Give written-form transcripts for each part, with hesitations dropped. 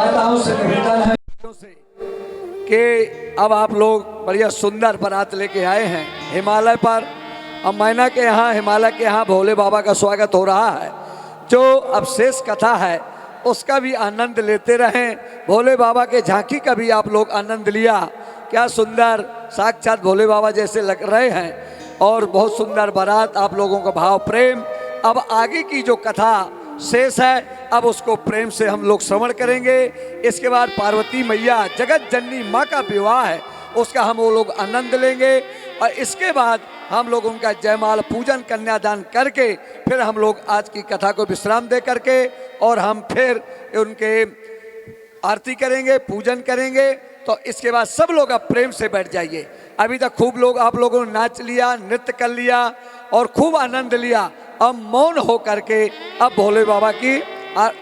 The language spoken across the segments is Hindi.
माताओं से निवेदन है कि अब आप लोग बढ़िया सुंदर बारात लेके आए हैं हिमालय पर। अब मैना के यहाँ हिमालय के यहाँ भोले बाबा का स्वागत हो रहा है। जो अब शेष कथा है उसका भी आनंद लेते रहें। भोले बाबा के झांकी का भी आप लोग आनंद लिया। क्या सुंदर साक्षात भोले बाबा जैसे लग रहे हैं और बहुत सुंदर बारात, आप लोगों का भाव प्रेम। अब आगे की जो कथा शेष है अब उसको प्रेम से हम लोग श्रवण करेंगे। इसके बाद पार्वती मैया जगत जननी माँ का विवाह है, उसका हम वो लोग आनंद लेंगे। और इसके बाद हम लोग उनका जयमाल पूजन कन्यादान करके फिर हम लोग आज की कथा को विश्राम दे करके और हम फिर उनके आरती करेंगे, पूजन करेंगे। तो इसके बाद सब लोग अब प्रेम से बैठ जाइए। अभी तक खूब लोग आप लोगों ने नाच लिया, नृत्य कर लिया और खूब आनंद लिया। अब मौन हो करके अब भोले बाबा की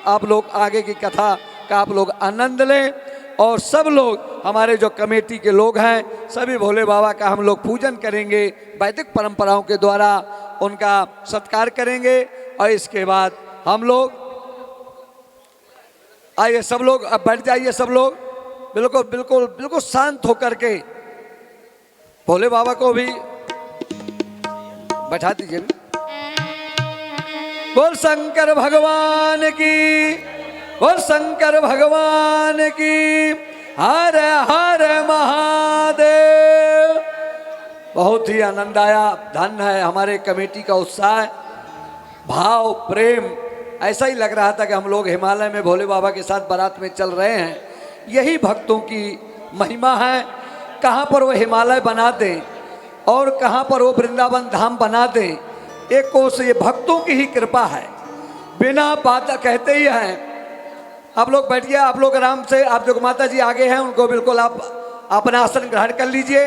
आप लोग आगे की कथा का आप लोग आनंद लें। और सब लोग हमारे जो कमेटी के लोग हैं सभी भोले बाबा का हम लोग पूजन करेंगे, वैदिक परंपराओं के द्वारा उनका सत्कार करेंगे। और इसके बाद हम लोग आइए सब लोग अब बैठ जाइए। सब लोग बिल्कुल बिल्कुल बिल्कुल शांत होकर के भोले बाबा को भी बैठा दीजिए। बोल शंकर भगवान की, बोल शंकर भगवान की, हर हर महादेव। बहुत ही आनंद आया। धन्य है हमारे कमेटी का उत्साह, भाव, प्रेम। ऐसा ही लग रहा था कि हम लोग हिमालय में भोले बाबा के साथ बारात में चल रहे हैं। यही भक्तों की महिमा है। कहाँ पर वो हिमालय बना दें और कहाँ पर वो वृंदावन धाम बना दें, एक कोस ये भक्तों की ही कृपा है। बिना बात कहते ही हैं। आप लोग बैठिए, आप लोग आराम से। आप जो माता जी आगे हैं उनको बिल्कुल आप अपना आसन ग्रहण कर लीजिए।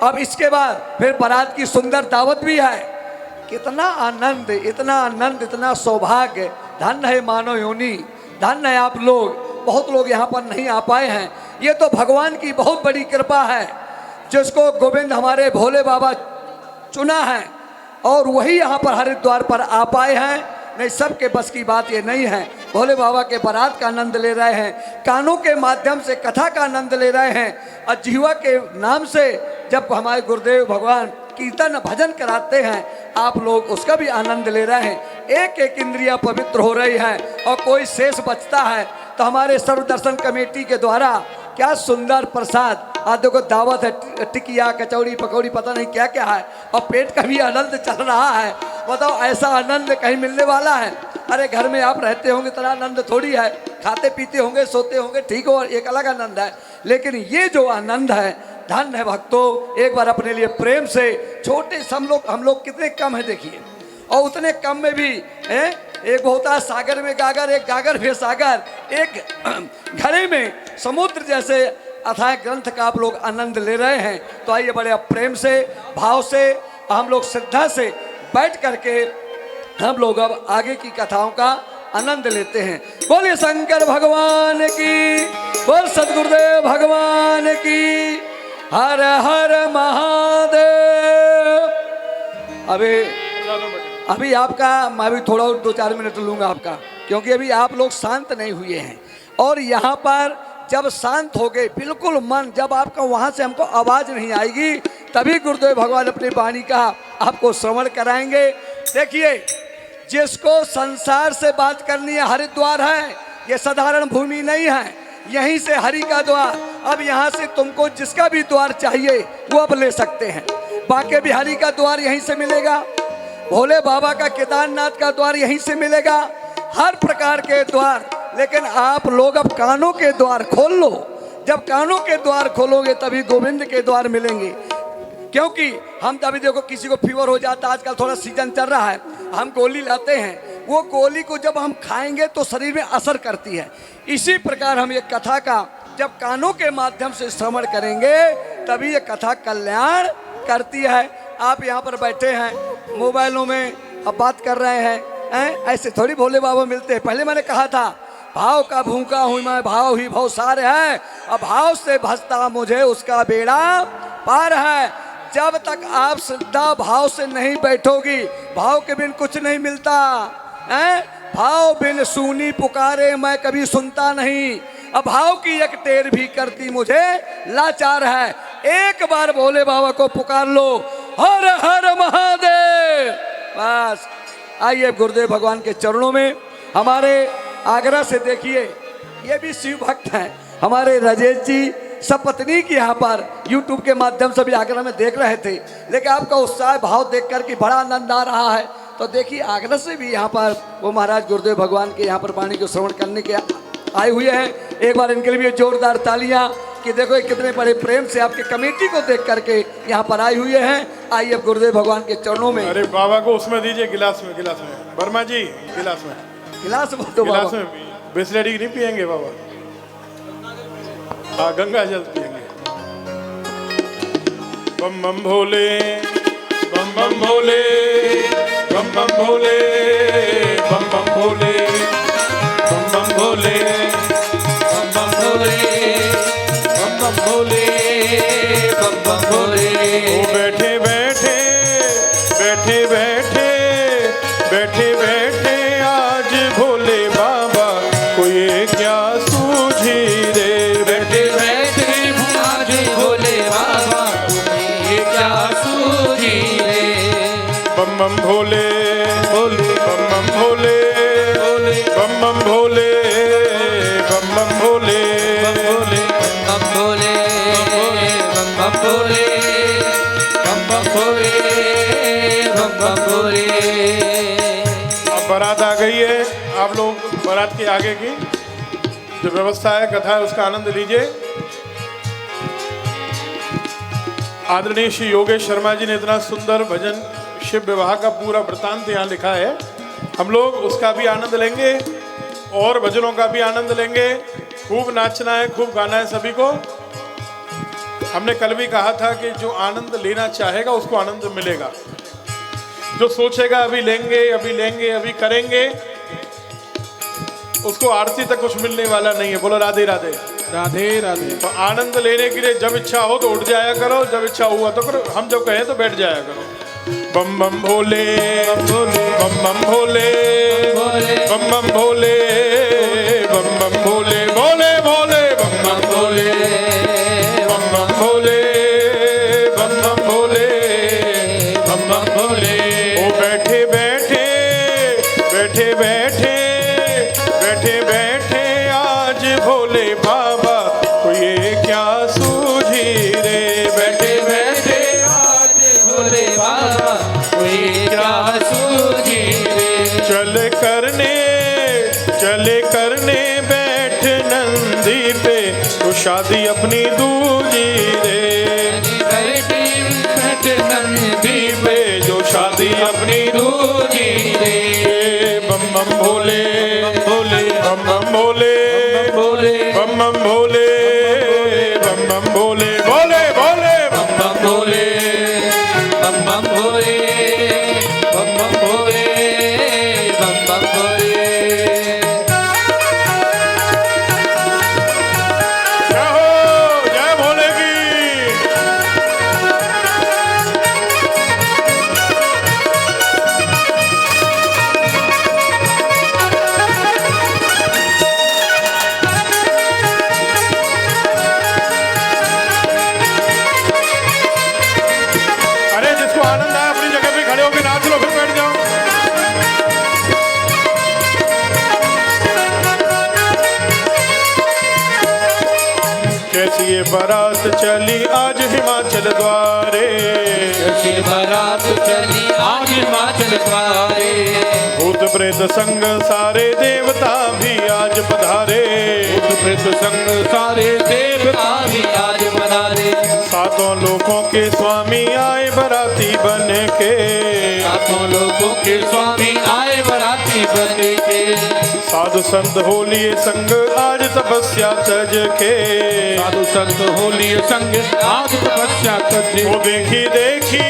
अब इसके बाद फिर बारात की सुंदर दावत भी है। कितना आनंद, इतना आनंद, इतना सौभाग्य। धन्य है मानव योनि, धन्य है आप लोग। बहुत लोग यहाँ पर नहीं आ पाए हैं। ये तो भगवान की बहुत बड़ी कृपा है जिसको गोविंद हमारे भोले बाबा चुना है और वही यहाँ पर हरिद्वार पर आ पाए हैं। नहीं, सबके बस की बात ये नहीं है। भोले बाबा के बारात का आनंद ले रहे हैं, कानों के माध्यम से कथा का आनंद ले रहे हैं और जीवा के नाम से जब हमारे गुरुदेव भगवान कीर्तन भजन कराते हैं आप लोग उसका भी आनंद ले रहे हैं। एक एक इंद्रिया पवित्र हो रही है और कोई शेष बचता है तो हमारे सर्वदर्शन कमेटी के द्वारा क्या सुंदर प्रसाद। आज देखो दावत है, टिकिया, कचौड़ी, पकौड़ी, पता नहीं क्या क्या है और पेट का भी आनंद चल रहा है। बताओ ऐसा आनंद कहीं मिलने वाला है? अरे घर में आप रहते होंगे इतना आनंद थोड़ी है। खाते पीते होंगे, सोते होंगे, ठीक हो, एक अलग आनंद है। लेकिन ये जो आनंद है, धन्य है भक्तों। एक बार अपने लिए प्रेम से छोटे हम लोग कितने कम है देखिए। और उतने कम में भी एक होता है सागर में गागर, एक गागर फिर सागर, एक घड़े में समुद्र जैसे अथाह ग्रंथ का आप लोग आनंद ले रहे हैं। तो आइए बड़े प्रेम से, भाव से, हम लोग श्रद्धा से बैठ करके हम लोग अब आगे की कथाओं का आनंद लेते हैं। बोलिए शंकर भगवान की, बोल सदगुरुदेव भगवान की, हर हर महादेव। अभी आपका मैं भी थोड़ा 2-4 मिनट लूँगा आपका, क्योंकि अभी आप लोग शांत नहीं हुए हैं। और यहाँ पर जब शांत हो गए बिल्कुल मन, जब आपका वहाँ से हमको आवाज़ नहीं आएगी तभी गुरुदेव भगवान अपनी वाणी का आपको श्रवण कराएंगे। देखिए, जिसको संसार से बात करनी है, हरिद्वार है, ये साधारण भूमि नहीं है। यहीं से हरि का द्वार। अब यहाँ से तुमको जिसका भी द्वार चाहिए वो अब ले सकते हैं। बाकी बिहारी का द्वार यहीं से मिलेगा, भोले बाबा का केदारनाथ का द्वार यहीं से मिलेगा, हर प्रकार के द्वार। लेकिन आप लोग अब कानों के द्वार खोल लो। जब कानों के द्वार खोलोगे तभी गोविंद के द्वार मिलेंगे। क्योंकि हम तभी देखो किसी को फीवर हो जाता है, आजकल थोड़ा सीजन चल रहा है, हम गोली लाते हैं। वो गोली को जब हम खाएंगे तो शरीर में असर करती है। इसी प्रकार हम ये कथा का जब कानों के माध्यम से श्रवण करेंगे तभी ये कथा कल्याण करती है। आप यहाँ पर बैठे हैं मोबाइलों में अब बात कर रहे हैं, ऐसे थोड़ी भोले बाबा मिलते हैं। पहले मैंने कहा था भाव का भूखा हूँ मैं, भाव ही भाव सार है, अब भाव से भजता मुझे उसका बेड़ा पार है। जब तक आप श्रद्धा भाव से नहीं बैठोगी, भाव के बिन कुछ नहीं मिलता है। भाव बिन सुनी पुकारे मैं कभी सुनता नहीं। अभाव की एक टेर भी करती मुझे लाचार है। एक बार भोले बाबा को पुकार लो, हर हर महादेव। बस आइए गुरुदेव भगवान के चरणों में। हमारे आगरा से देखिए, ये भी शिव भक्त हैं हमारे राजेश जी सपत्नी की यहाँ पर YouTube के माध्यम से भी आगरा में देख रहे थे, लेकिन आपका उत्साह भाव देख कर के बड़ा आनंद आ रहा है। तो देखिए आगरा से भी यहाँ पर वो महाराज गुरुदेव भगवान के यहाँ पर वाणी को श्रवण करने के आए हुए हैं। एक बार इनके लिए जोरदार तालियां कि देखो कितने बड़े प्रेम से आपके कमेटी को देख करके यहाँ पर आए हुए हैं। आइए अब गुरुदेव भगवान के चरणों में। अरे बाबा को उसमें दीजिए, गिलास में, गिलास में। वर्मा जी गिलास में, गिलास में तो गिलास में बिस्लेरी नहीं पियेंगे बाबा, हाँ गंगा जल पियेंगे। बम बम भोले, बम बम भोले, बम बम भोले, बम बम भोले, बम बम भोले, बम बम भोले, बम बम भोले, बम बम भोले। ओ बैठे बैठे, बैठे बैठे, बैठे बैठे आज भोले बाबा को ये क्या सूझी रे। बैठे बैठे आज भोले बाबा को ये क्या सूझी रे। बम बम भोले, भोले बम बम भोले, भोले बम बम भोले, बम बम भोले, भोले बम भोले, बम बम भोले, बम बम भोले, बम बम भोले। अब बारात आ गई है, आप लोग बारात के आगे की जो व्यवस्था है, कथा है, उसका आनंद लीजिए। आदरणीय श्री योगेश शर्मा जी ने इतना सुंदर भजन शिव विवाह का पूरा वृतांत यहाँ लिखा है। हम लोग उसका भी आनंद लेंगे और भजनों का भी आनंद लेंगे। खूब नाचना है, खूब गाना है सभी को। हमने कल भी कहा था कि जो आनंद लेना चाहेगा उसको आनंद मिलेगा, जो सोचेगा अभी लेंगे, अभी लेंगे, अभी करेंगे, उसको आरती तक कुछ मिलने वाला नहीं है। बोलो राधे राधे, राधे राधे। तो आनंद लेने के लिए जब इच्छा हो तो उठ जाया करो, जब इच्छा हुआ तो करो, हम जब कहें तो बैठ जाया करो। बम बम भोले, बम भोले, बम बम भोले, बम बम भोले, बम बम भोले, भोले भोले, बम बम भोले, बम बम भोले, बम बम भोले, बम बम भोले। ओ बैठे बैठे, बैठे बैठे, बैठे बैठे आज भोले बाबा को ये क्या सूझी रे। बैठे बैठे आज भोले बाबा को ये क्या सूझी रे। चले करने बैठ नंदी पे तो शादी अपनी दूजी रे। बैठ नंदी पे जो शादी अपनी दूजी रे। बम बम भोले, भोले बम बम भोले, भोले बम बम भोले, बम बम भोले, भोले भोले, बम बम भोले, बम बम भोले, बम बम भोले, बम बम भोले। जय हो, जय भोले की। कैसी ये बारात चली आज हिमाचल द्वारे। कैसी बारात चली आज हिमाचल द्वारे। भूत प्रेत संग सारे देवता भी आज पधारे। भूत प्रेत संग सारे देवता भी आज पधारे। सातों लोकों के स्वामी आए बराती बन के। सातों लोकों के स्वामी आए बराती बन के। साधु संत होलिए संग आज तपस्या तज के। साधु संत होलिए संग आज तपस्या तज के। वो देखी देखी,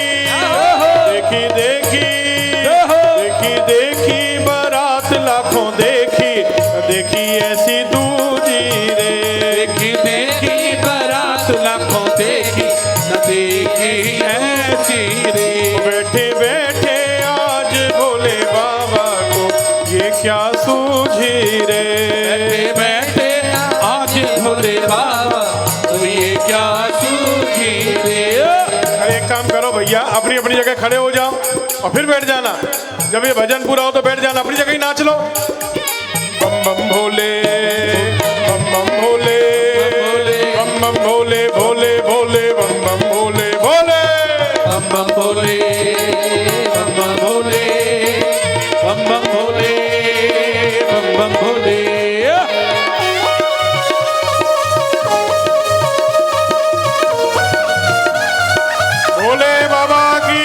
देखी देखी, देखी देखी बारात लाखों देखी, देखी ऐसी दूजी रे। देखी देखी बारात लाखों देखी, न देखी ऐसी रे। बैठे बैठे आज भोले बाबा को ये क्या सूझी रे। बैठे बैठे आज भोले बाबा तू ये क्या सूझी रे। अरे एक काम करो भैया, अपनी अपनी जगह खड़े हो जाओ और फिर बैठ जाना। जब ये भजन पूरा हो तो बैठ जाना, अपनी जगह ही नाच लो। बम बम भोले, बम बम भोले, बम बम भोले, भोले भोले, बम बम भोले भोले, बम बम भोले, बम बम भोले, बम बम भोले, बम बम भोले। भोले बाबा की।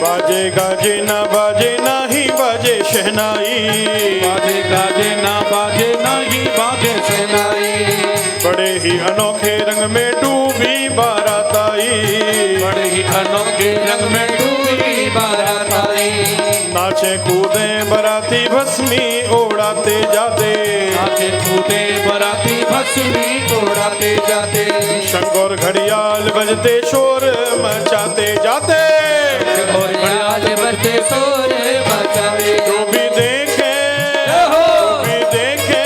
बाजे गाजे ना बाजे ना ही बाजे शहनाई, बाजे गाजे ना बाजे ना ही बाजे सेनाई। बड़े ही अनोखे रंग में डूबी बारात आई, बड़े ही अनोखे रंग में डूबी बारात आई। नाचे कूदे बराती भस्मी उड़ाते जाते, नाचे कूदे बराती भस्मी उड़ाते जाते। शंख और घड़ियाल बजते शोर मचाते जाते, और घड़ियाल बजते शोर मचाते। जो भी देखे, जो भी देखे,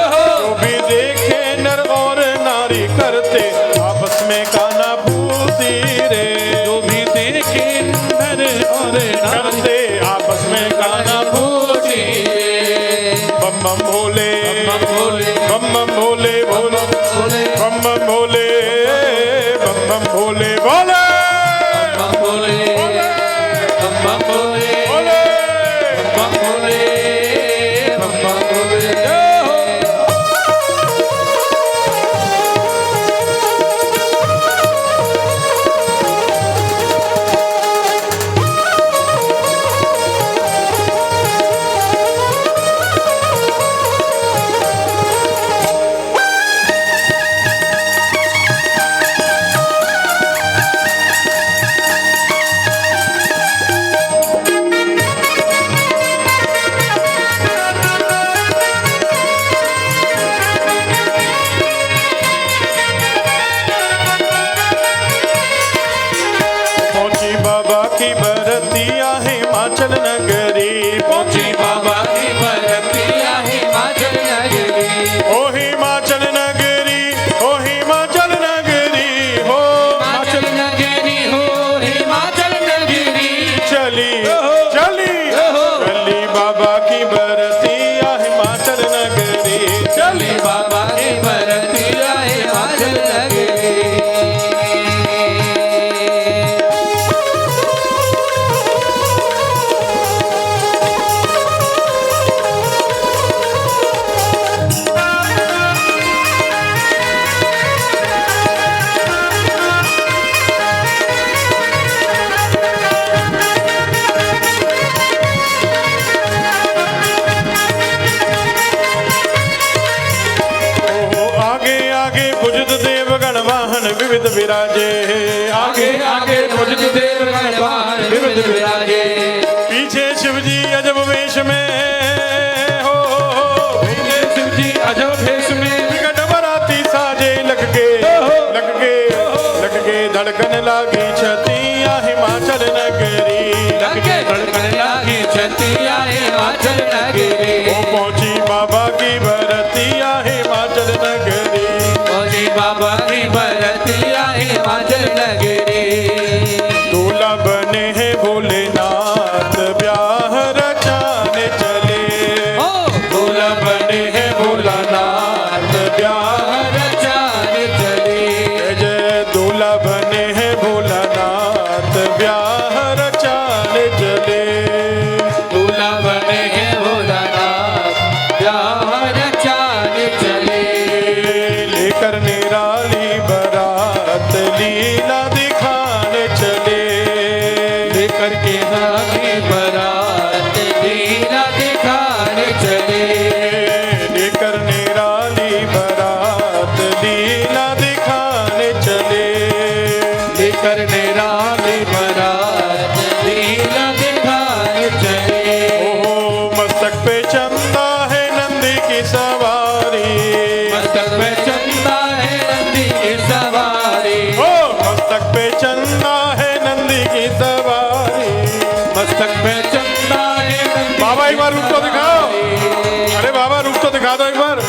जो भी देखे नर और नारी करते आपस में काना फूटी रे। जो भी देखे नर और करते आपस में काना फूटी। बम बम भोले, बम भोले, बम बम भोले भोले, भोले बम बम भोले, बम बम भोले भोले, बम भोले, बम बम भोले, भोले। बम भोले, बम बम भोले। पहुंची बाबा की बरतिया हिमाचल नगरी, पहुंची बाबा की बरतिया हिमाचल नगरी। ओ हिमाचल नगरी, ओ हिमाचल नगरी हो, हिमाचल नगरी हो, हिमाचल नगरी। चली चली चली बाबा की बरतिया हिमाचल नगरी, चली बाबा की बरतिया हिमाचल नगरी। ओ आगे आगे बुजुर्ग देवगण वाहन विविध विराजे, आगे आगे मुझ देवगण वाहन विविध विराजे। पीछे शिव जी अजब वेश में हो, पीछे शिव जी अजब भेष में। विकट बराती साजे लग के, लग के, लग के धड़कन लागी छतिया हिमाचल नगरी, लगे धड़कन लागी छतिया हिमाचल नगरी। ओ पहुंची बाबा की बरतिया हिमाचल नगरी, पहुंची बाबा की बरतिया हिमाचल नगरी। दूल्हा बने हैं भोलेनाथ ब्याह रचाने चले, ओ दूल्हा बने हैं भोलानाथ ब्याह रचाने चले। जय जय दूल्हा बने हैं भोलानाथ ब्याह रचाने चले। दूल्हा बने हैं भोलानाथ ब्याह रचाने चले। लेकर निराली बारात लीला दिखाने चले, लेकर के नारी बारात लीला दिखाने चले। लेकर निराली बारात लीला दिखाने चले, लेकर निराली बारात लीला दिखाने चले। एक बार रूप तो दिखाओ। अरे बाबा रूप तो दिखा दो एक बार।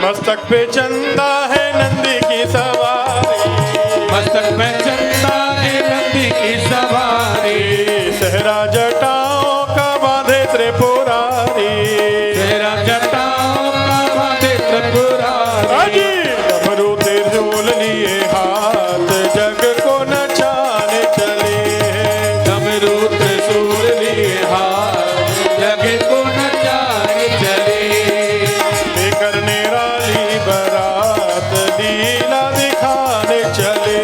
मस्तक पे चंदा है नंदी की सवारी, मस्तक पे चंदा है नंदी की सवारी, सहरा जटाओं का बांधे त्रिपुरारी, तेरा जटाओं का बांधे त्रिपुरारी, डमरू त्रिशूल लिए हाथ जग को नचाने चले, डमरू त्रिशूल लिए हाथ जग को नचाने चले, लेकर निराली बारात लीला दिखाने चले,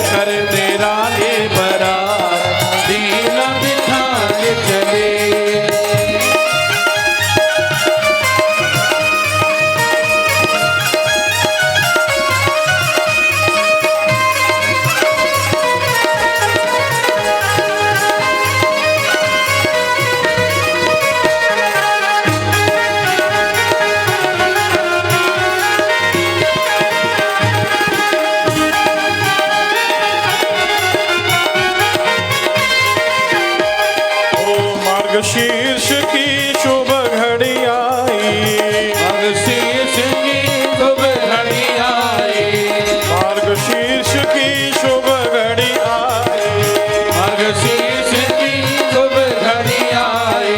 कर तेरा ले बरात दीना दिखाने चले। शीर्ष की शुभ घड़ी आई, शीर्ष की शुभ घड़ी आई, मार्ग शीर्ष की शुभ घड़ी आई, शीर्ष की शुभ घड़ी आई,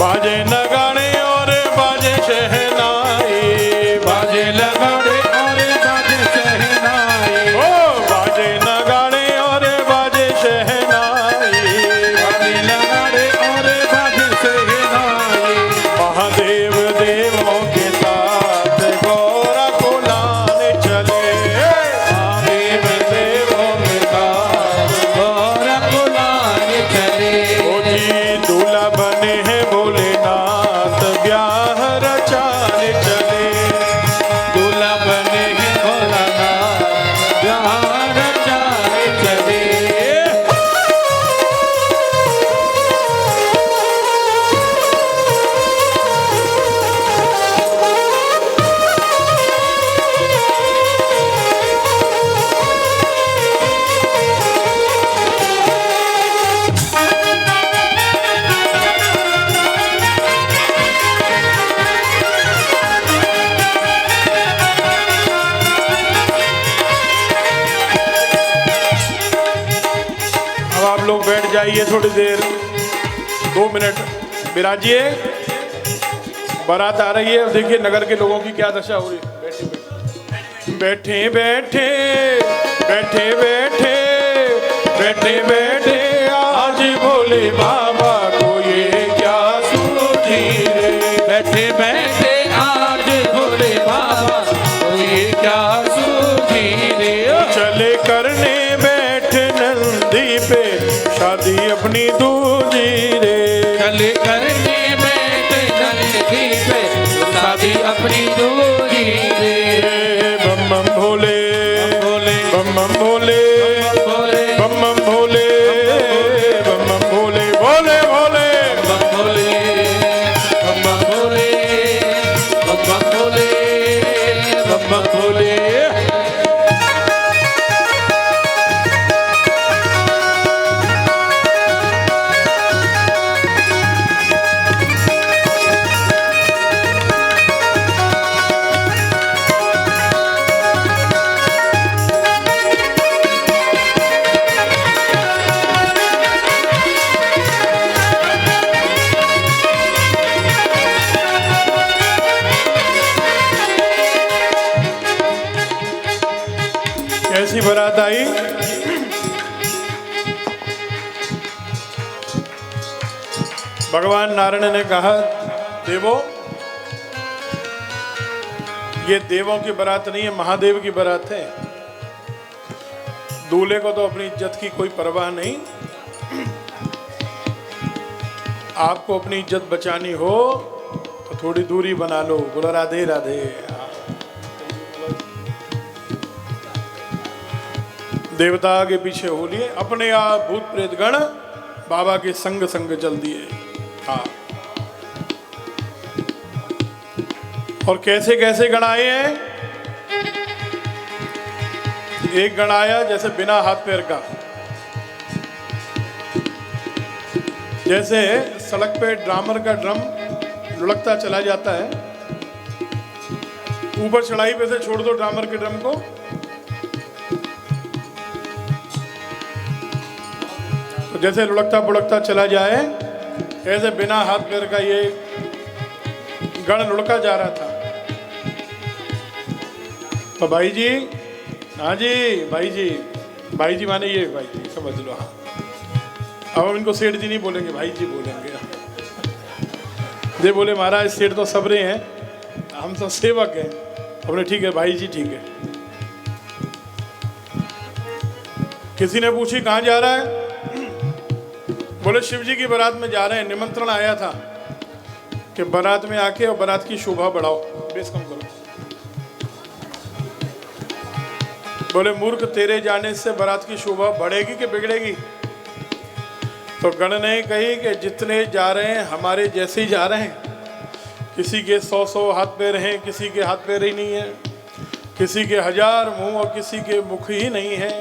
बाजे नगाड़े और बाजे शहनाई, बाजे लगाड़े और बाजे शहनाई, ओ बाजे नगाड़े और बाजे शहनाई, बाजे लगाड़े और बाजे शहनाई, महादेव देवों के साथ गौरा को लाने चले, महादेव देवों के साथ गौरा को लाने चले, ओ जी दूल्हा बने हैं भोलेनाथ ब्याह रचाने चले, दूल्हा बने हैं भोलानाथ जहाँ रचाने चले। अब आप लोग बैठ जाइए थोड़ी देर, 2 मिनट विराजिए। बारात आ रही है, अब देखिए नगर के लोगों की क्या दशा हो रही है। बैठे बैठे बैठे बैठे बैठे बैठे आज भोले बाबा को ये क्या सूझी रे, बैठे बैठे आज भोले बाबा को ये क्या सूझी रे, चले करने बैठ नंदी पे शादी अपनी दूजी रे, चले करने बैठे नंदी पे शादी अपनी दूरी रे, बम बम भोले भोले बम बम भोले भोले बम बम भोले बम बम भोले भोले भोले बम भोले बम बम भोले बम बम भोले बम बम भोले। कैसी बारात आई। भगवान नारायण ने कहा, देवों ये देवों की बारात नहीं है, महादेव की बारात है। दूल्हे को तो अपनी इज्जत की कोई परवाह नहीं, आपको अपनी इज्जत बचानी हो तो थोड़ी दूरी बना लो। बोलो राधे राधे। देवता के पीछे हो लिए, अपने आप भूत प्रेत गण बाबा के संग संग चल दिए। हाँ, और कैसे कैसे गण आए हैं। एक गण आया जैसे बिना हाथ पैर का, जैसे सड़क पे ड्रामर का ड्रम लुढ़कता चला जाता है, ऊपर चढ़ाई पे से छोड़ दो ड्रामर के ड्रम को, तो जैसे लुढ़कता बुढ़कता चला जाए, ऐसे बिना हाथ पैर का ये गण लुढ़का जा रहा था। तो भाई जी, हाँ जी भाई जी, भाई जी माने ये भाई जी, समझ लो। हाँ, अब हम इनको सेठ जी नहीं बोलेंगे, भाई जी बोलेंगे। ये बोले महाराज सेठ तो सबरे हैं, हम तो सेवक हैं। हमने ठीक है भाई जी ठीक है। किसी ने पूछी कहाँ जा रहा है? बोले शिव जी की बारात में जा रहे हैं, निमंत्रण आया था कि बारात में आके और बारात की शोभा बढ़ाओ, बेस कम करो। बोले मूर्ख, तेरे जाने से बारात की शोभा बढ़ेगी कि बिगड़ेगी? तो गण ने कही कि जितने जा रहे हैं हमारे जैसे ही जा रहे हैं, किसी के 100 हाथ पैर हैं, किसी के हाथ पैर ही नहीं है, किसी के 1000 मुंह और किसी के मुख ही नहीं है।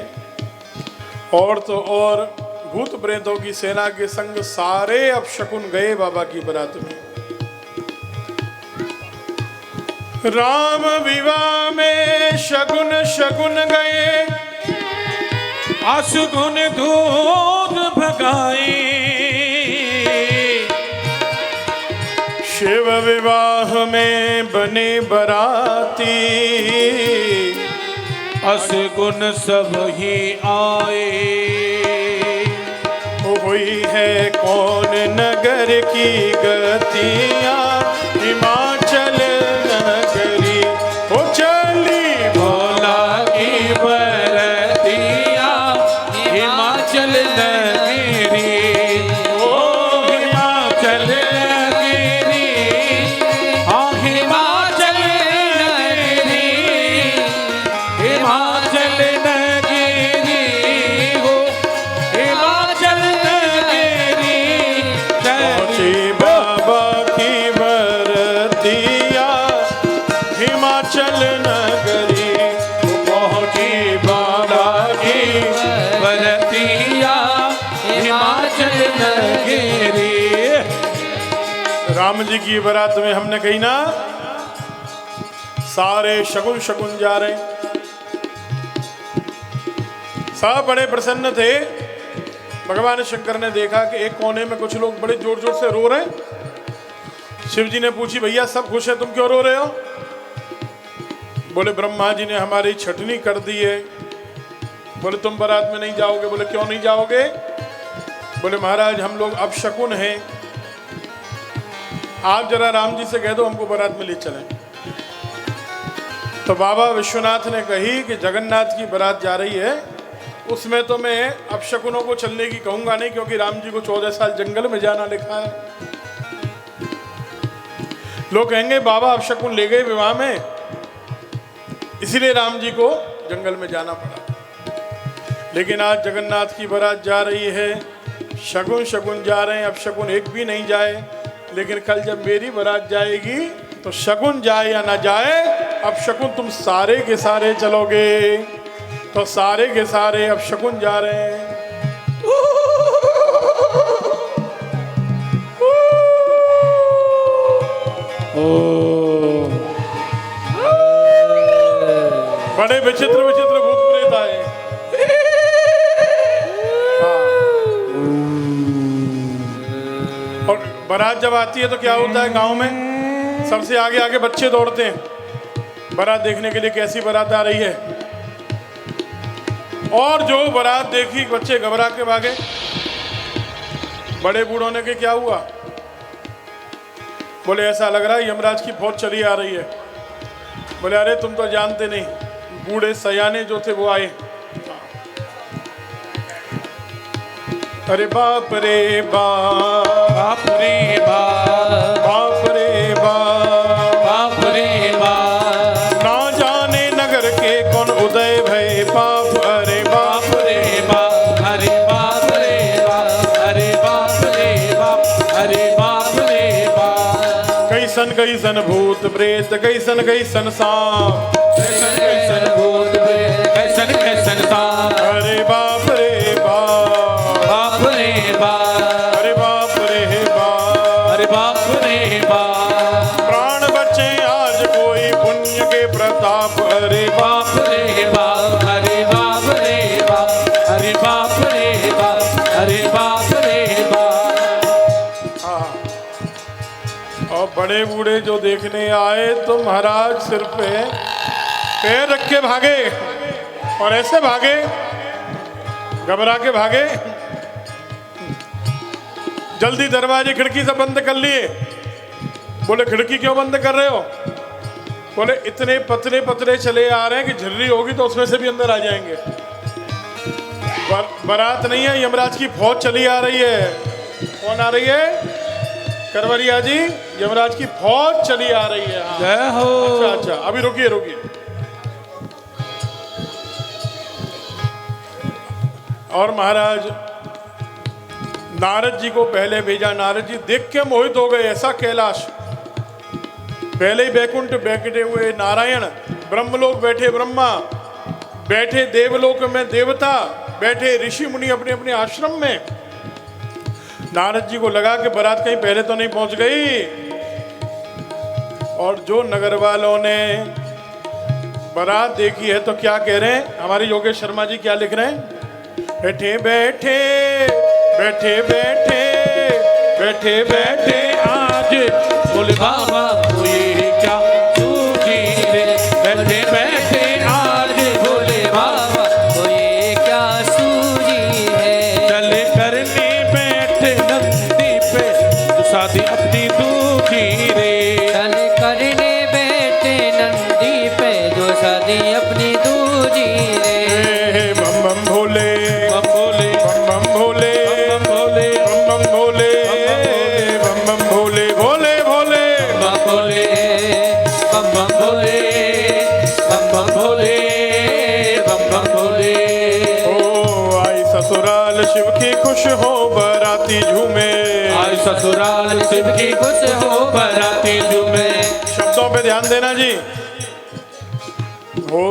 और तो और भूत प्रेतों की सेना के संग सारे अपशकुन गए बाबा की बारात में। राम विवाह में शगुन शगुन गए, अशुगुन दूध भगाए। शिव विवाह में बने बराती, अशुगुन सब ही आए। हुई है कौन नगर की गतियां, हिमाचल नगरी हो चली भोला की बरतिया, हिमाचल नगरी। ओ हिमाचल नगरी, हाँ हिमाचल नगरी, हिमाचल नगरी हो, हिमाचल नगरी। पहुंची बाबा की बरतिया, हिमाचल नगरी पहुंची बाबा की बरतिया, हिमाचल नगरी। राम जी की बारात में हमने कही ना, सारे शगुन शगुन जा रहे हैं। सब बड़े प्रसन्न थे। भगवान शंकर ने देखा कि एक कोने में कुछ लोग बड़े जोर जोर से रो रहे हैं। शिव जी ने पूछी, भैया सब खुश है, तुम क्यों रो रहे हो? बोले ब्रह्मा जी ने हमारी छटनी कर दी है। बोले तुम बारात में नहीं जाओगे? बोले क्यों नहीं जाओगे? बोले महाराज हम लोग अब शकुन हैं, आप जरा राम जी से कह दो हमको बारात में ले चलें। तो बाबा विश्वनाथ ने कही कि जगन्नाथ की बारात जा रही है, उसमें तो मैं अब शकुनों को चलने की कहूंगा नहीं, क्योंकि राम जी को 14 साल जंगल में जाना लिखा है। लोग कहेंगे बाबा अब शकुन ले गए विवाह में, इसीलिए राम जी को जंगल में जाना पड़ा। लेकिन आज जगन्नाथ की बारात जा रही है, शगुन शगुन जा रहे हैं, अब शकुन एक भी नहीं जाए। लेकिन कल जब मेरी बारात जाएगी तो शगुन जाए या ना जाए, अब शकुन तुम सारे के सारे चलोगे। तो सारे के सारे अब शकुन जा रहे हैं। बड़े विचित्र विचित्र भूत प्रेत आए। और बारात जब आती है तो क्या होता है, गांव में सबसे आगे आगे बच्चे दौड़ते हैं बारात देखने के लिए, कैसी बारात आ रही है। और जो बारात देखी बच्चे घबरा के भागे। बड़े बूढ़ों ने के क्या हुआ? बोले ऐसा लग रहा है यमराज की फौज चली आ रही है। बोले अरे तुम तो जानते नहीं, बूढ़े सयाने जो थे वो आए। अरे बाप रे बाप, बाप रे बाप, बाप रे बाप, बाप रे बाप। ना जाने नगर के कौन उदय भय पाप। अरे बाप रे बाप, अरे बाप रे बाप, अरे बाप रे बाप, अरे बाप रे बाप। कैसन भूत प्रेत, कैसन सांप, कैसन भूत प्रेत, कैसन सांप। अरे बाप रे बाप, बाप रे बाप, अरे बाप रे बाप। बाप, प्राण बचे आज कोई पुण्य के प्रताप। अरे बाप रे बाप, अरे बाप रे बाप, अरे बाप रे बाप, अरे बाप रे बाप। हाँ। और बड़े बूढ़े जो देखने आए तो महाराज सिर पे पैर रख के भागे, और ऐसे भागे, घबरा के भागे। जल्दी दरवाजे खिड़की से बंद कर लिए। बोले खिड़की क्यों बंद कर रहे हो? बोले इतने पतले पतले चले आ रहे हैं कि झर्री होगी तो उसमें से भी अंदर आ जाएंगे। बारात नहीं है, यमराज की फौज चली आ रही है। कौन आ रही है? करवरिया जी, यमराज की फौज चली आ रही है। हाँ। जय हो। अच्छा अच्छा, अभी रुकिए रुकिए। और महाराज नारद जी को पहले भेजा। नारद जी देख के मोहित हो गए। ऐसा कैलाश, पहले ही बैकुंठ बैठे हुए नारायण, ब्रह्मलोक बैठे ब्रह्मा, बैठे देवलोक में देवता, बैठे ऋषि मुनि अपने अपने आश्रम में। नारद जी को लगा कि बारात कहीं पहले तो नहीं पहुंच गई। और जो नगर वालों ने बारात देखी है तो क्या कह रहे हैं? हमारे योगेश शर्मा जी क्या लिख रहे हैं? बैठे बैठे बैठे बैठे बैठे बैठे आज बोले बाबा कोई क्या सूझी रे, बैठे बैठे आज बोले बाबा कोई क्या सूझी है। चल करने बैठे नंदी पे जो शादी अपनी दूजी रे, चल करने बैठे नंदी पे जो शादी अपनी दूजी रे। बम बम भोले बम भोले, बम बम भोले बम भोले, बम बम भोले बम बम भोले भोले भोले। बम भोले, बम बम भोले, बम बम भोले, बम बम भोले। ओ आई ससुराल शिव की खुश हो बाराती झूमे। आज ससुराल शिव की खुश हो बाराती झूमे। शब्दों पे ध्यान देना जी। हो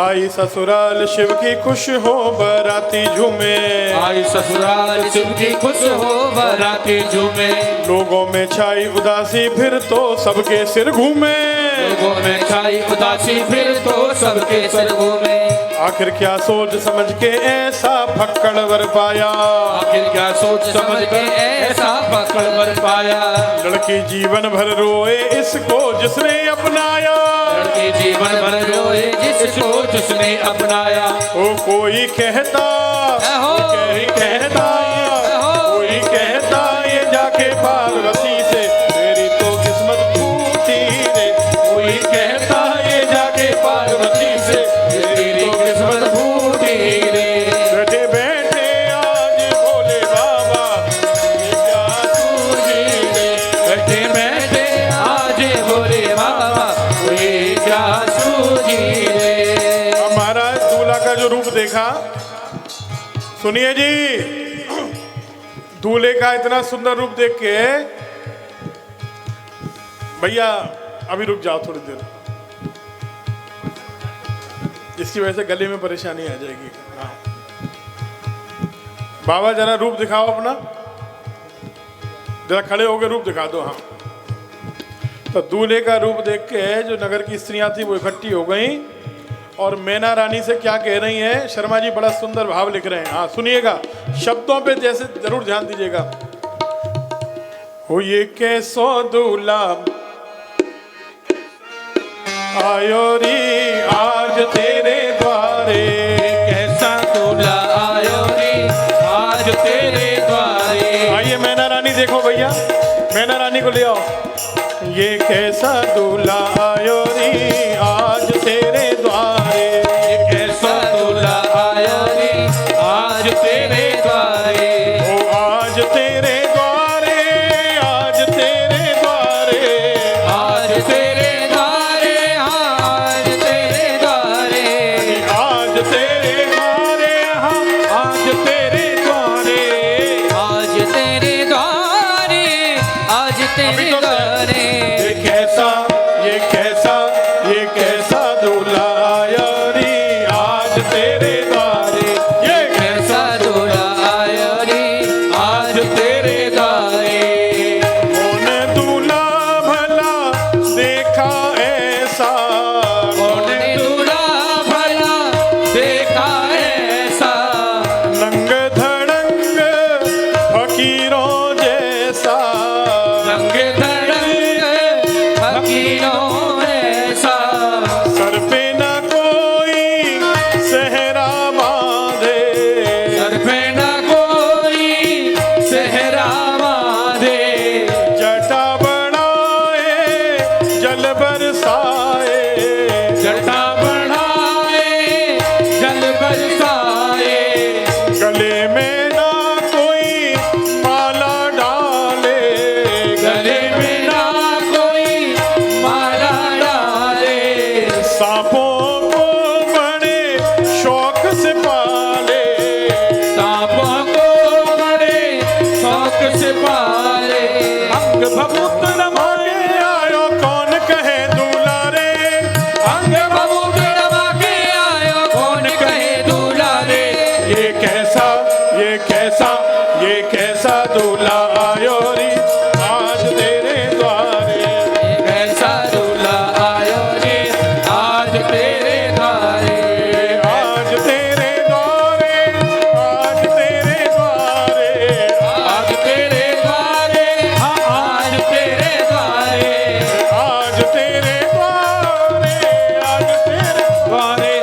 आई ससुराल शिव की खुश हो बाराती झूमे। आई ससुराल शिव की खुश हो बाराती झूमे। लोगों में छाई उदासी फिर तो सबके सिर घूमे। लोगों में छाई उदासी फिर तो सबके सर घूमे। आखिर क्या सोच समझ के ऐसा फक्कड़ वर पाया। आखिर क्या सोच समझ के ऐसा पकड़ वर पाया। लड़की जीवन भर रोए इसको जिसने अपनाया। लड़की जीवन भर रोए जिसको जिसने अपनाया। ओ कोई कहता, कोई कहता, कोई कहता ये जाके पार्वती से मेरी तो किस्मत फूटी रे। कोई कहता ये जाके पार्वती से मेरी तो किस्मत फूटी रे। बैठे बैठे आज भोले बाबा ये क्या सूझी रे। बैठे बैठे आज भोले बाबा कोई क्या सूझी रे। हमारा दूल्हा का जो रूप देखा, सुनिए जी, दूल्हे का इतना सुंदर रूप देख के भैया अभी रुक जाओ थोड़ी देर, इसकी वजह से गले में परेशानी आ जाएगी। हाँ बाबा जरा रूप दिखाओ अपना, जरा खड़े होकर रूप दिखा दो। हाँ तो दूल्हे का रूप देख के जो नगर की स्त्रियां थी वो इकट्ठी हो गई और मैना रानी से क्या कह रही हैं? शर्मा जी बड़ा सुंदर भाव लिख रहे हैं। हाँ सुनिएगा, शब्दों पे जैसे जरूर ध्यान दीजिएगा। हो ये कैसो दूल्हा आयो री आज तेरे द्वारे। कैसा दूल्हा आयो रे आज तेरे द्वारे। आइए मैना रानी देखो भैया, मैना रानी को ले आओ। ये कैसा दूल्हा आयो री आज तेरे द्वारे। ये कैसा दूल्हा आयो रे आज तेरे द्वारे। ओ आज तेरे द्वारे, आज तेरे द्वारे, आज तेरे द्वारे, हाँ आज तेरे द्वारे। आज तेरे द्वारे, हाँ आज तेरे द्वारे। आज तेरे द्वारे, आज तेरे द्वारे। ये कैसा, ये कैसा, ये कैसा दूल्हा आया री आज तेरे द्वारे। ये कैसा दूल्हा आया रे आज तेरे द्वारे। कौन दूल्हा जल बरसाए, जटा बढ़ाए जल बरसाए, गले में ना कोई माला डाले, गले में ना कोई माला डाले, सांपों को बड़े शौक से पाले, सांपों को बड़े शौक से पाले, अंग भभूत रमाए आयो कौन कहे दुलारे, अंग भभूत रमा के आयो कौन कहे दुलारे, ये कैसा ये कैसा ये कैसा दूल्हा आयो री आज तेरे द्वारे, कैसा दूल्हा आयो रे आज तेरे द्वारे, आज तेरे द्वारे, आज तेरे द्वारे, आज तेरे द्वारे, हाँ आज तेरे द्वारे, आज तेरे द्वारे, आज तेरे द्वारे,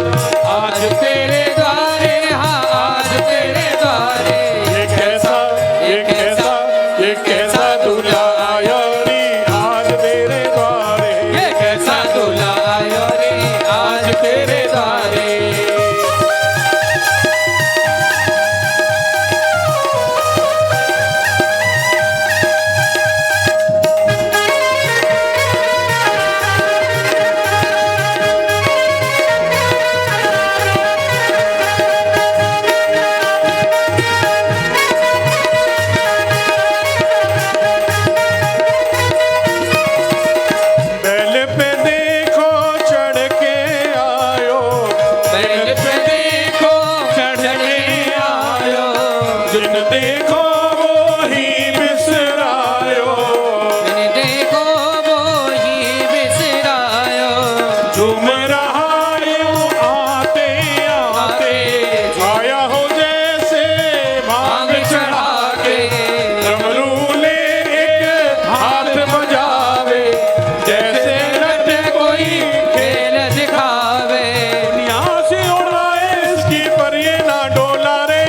आज तेरे द्वारे, हाँ आज तेरे द्वारे, ये कैसा ये कैसा दूल्हा आयो री आज तेरे द्वारे, ये कैसा दूल्हा आयो रे आज तेरे द्वारे, बैल पे देखो चढ़ के आयो, बैल पे देखो चढ़ के आयो, जिन देखो वो ही बिसरायो, जिन देखो वो ही बिसरायो, झूम रहा यूं आते आते, आया हो जैसे भांग चढ़ा के, डमरू ले एक हाथ बजावे, जैसे लटे कोई खेल दिखावे, दुनिया से उड़ाए इसकी पर ये ना डोला रे,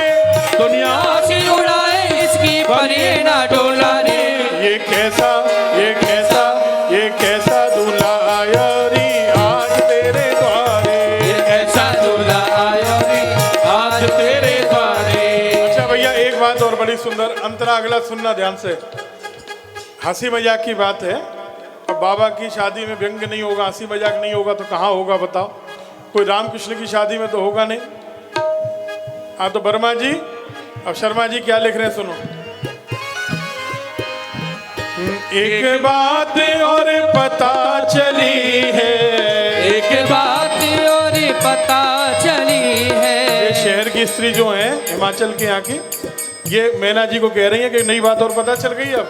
दुनिया आशी उड़ाए इसकी पर ये ना डोला रे, ये कैसा ये कैसा ये कैसा दूल्हा आया री आज तेरे द्वारे, ये कैसा दूल्हा आयो रे आज तेरे द्वारे, अच्छा भैया एक बात और बड़ी सुंदर, अंतरा अगला सुनना ध्यान से, हंसी मजाक की बात है। अब बाबा की शादी में व्यंग नहीं होगा, हंसी मजाक नहीं होगा तो कहाँ होगा बताओ, कोई रामकृष्ण की शादी में तो होगा नहीं। हाँ तो वर्मा जी अब शर्मा जी क्या लिख रहे हैं सुनो, एक बात और पता चली है, एक बात और पता चली है, ये शहर की स्त्री जो है हिमाचल के यहाँ की, ये मैना जी को कह रही है कि नई बात और पता चल गई अब,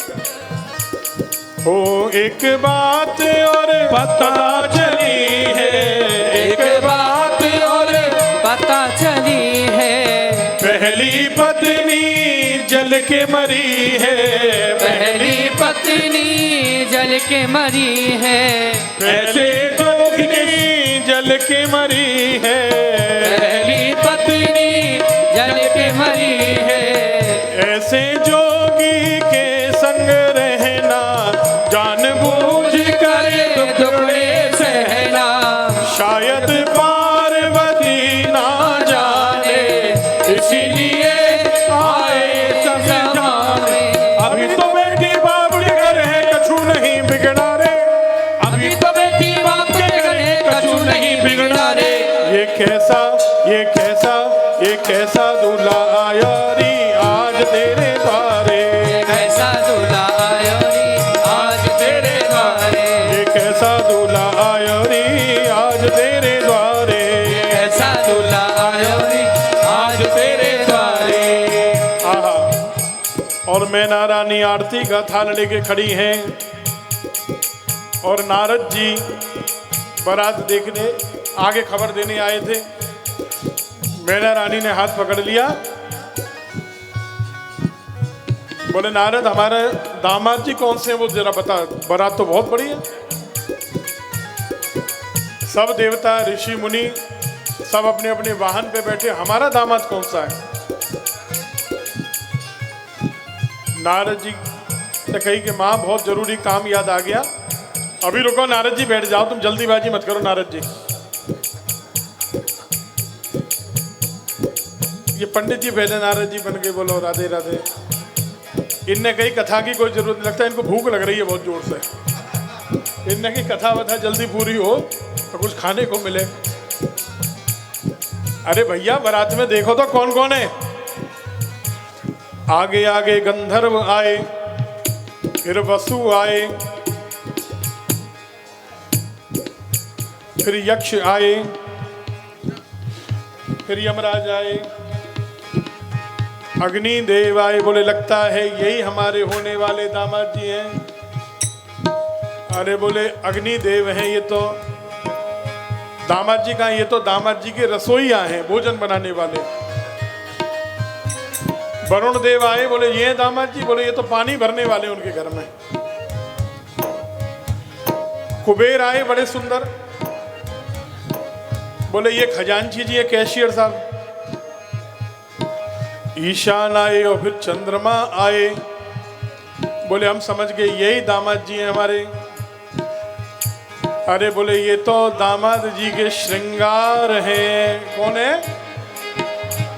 ओ एक बात और पता चली है, एक बात और पता चली है, पहली पत्नी जल के मरी है, पहली पत्नी जल के मरी है, ऐसे जोगी जल के मरी है, पहली पत्नी जल के मरी है, ऐसे जोगी के संग रहना जानबूझ कर टुकड़े सहना, शायद पार्वती ना जाने इसीलिए आए समझाने, अभी तो बेटी बाप के घर है कछु नहीं बिगड़ा रे, अभी तो बेटी बाप के गले कछु नहीं बिगड़ा रे, ये कैसा ये कैसा ये कैसा दूल्हा आया री आज तेरे द्वारे, कैसा दूल्हा आयो रे आज तेरे द्वारे, ये कैसा दूल्हा आया री आज तेरे द्वारे, कैसा दूल्हा आयो रे आज तेरे द्वारे, आहा। और मैना रानी आरती का थाल लेके खड़ी हैं और नारद जी बारात देखने आगे खबर देने आए थे, मैना रानी ने हाथ पकड़ लिया, बोले नारद हमारे दामाद जी कौन से हैं वो जरा बता, बारात तो बहुत बड़ी है, सब देवता ऋषि मुनि सब अपने अपने वाहन पे बैठे, हमारा दामाद कौन सा है। नारद जी ने कही कि माँ बहुत जरूरी काम याद आ गया, अभी रुको नारद जी, बैठ जाओ, तुम जल्दीबाजी मत करो नारद जी। ये पंडित जी पहले नारद जी बन के बोलो राधे राधे। इनने कही कथा की कोई जरूरत नहीं, लगता है इनको भूख लग रही है बहुत जोर से। इनने की कथा वथा जल्दी पूरी हो तो कुछ खाने को मिले। अरे भैया बारात में देखो तो कौन कौन है। आगे आगे गंधर्व आए, फिर वसु आए, फिर यक्ष आए, फिर यमराज आए, अग्नि देव आए। बोले लगता है यही हमारे होने वाले दामाद जी हैं। अरे बोले अग्नि देव हैं ये तो, दामाद जी का, ये तो दामाद जी के रसोईया हैं, भोजन बनाने वाले। वरुण देव आए, बोले ये हैं दामाद जी। बोले ये तो पानी भरने वाले उनके घर में। कुबेर आए बड़े सुंदर, बोले ये खजांची जी है, कैशियर साहब। ईशान आए और फिर चंद्रमा आए, बोले हम समझ गए यही दामाद जी हैं हमारे। अरे बोले ये तो दामाद जी के श्रृंगार हैं। कौन है?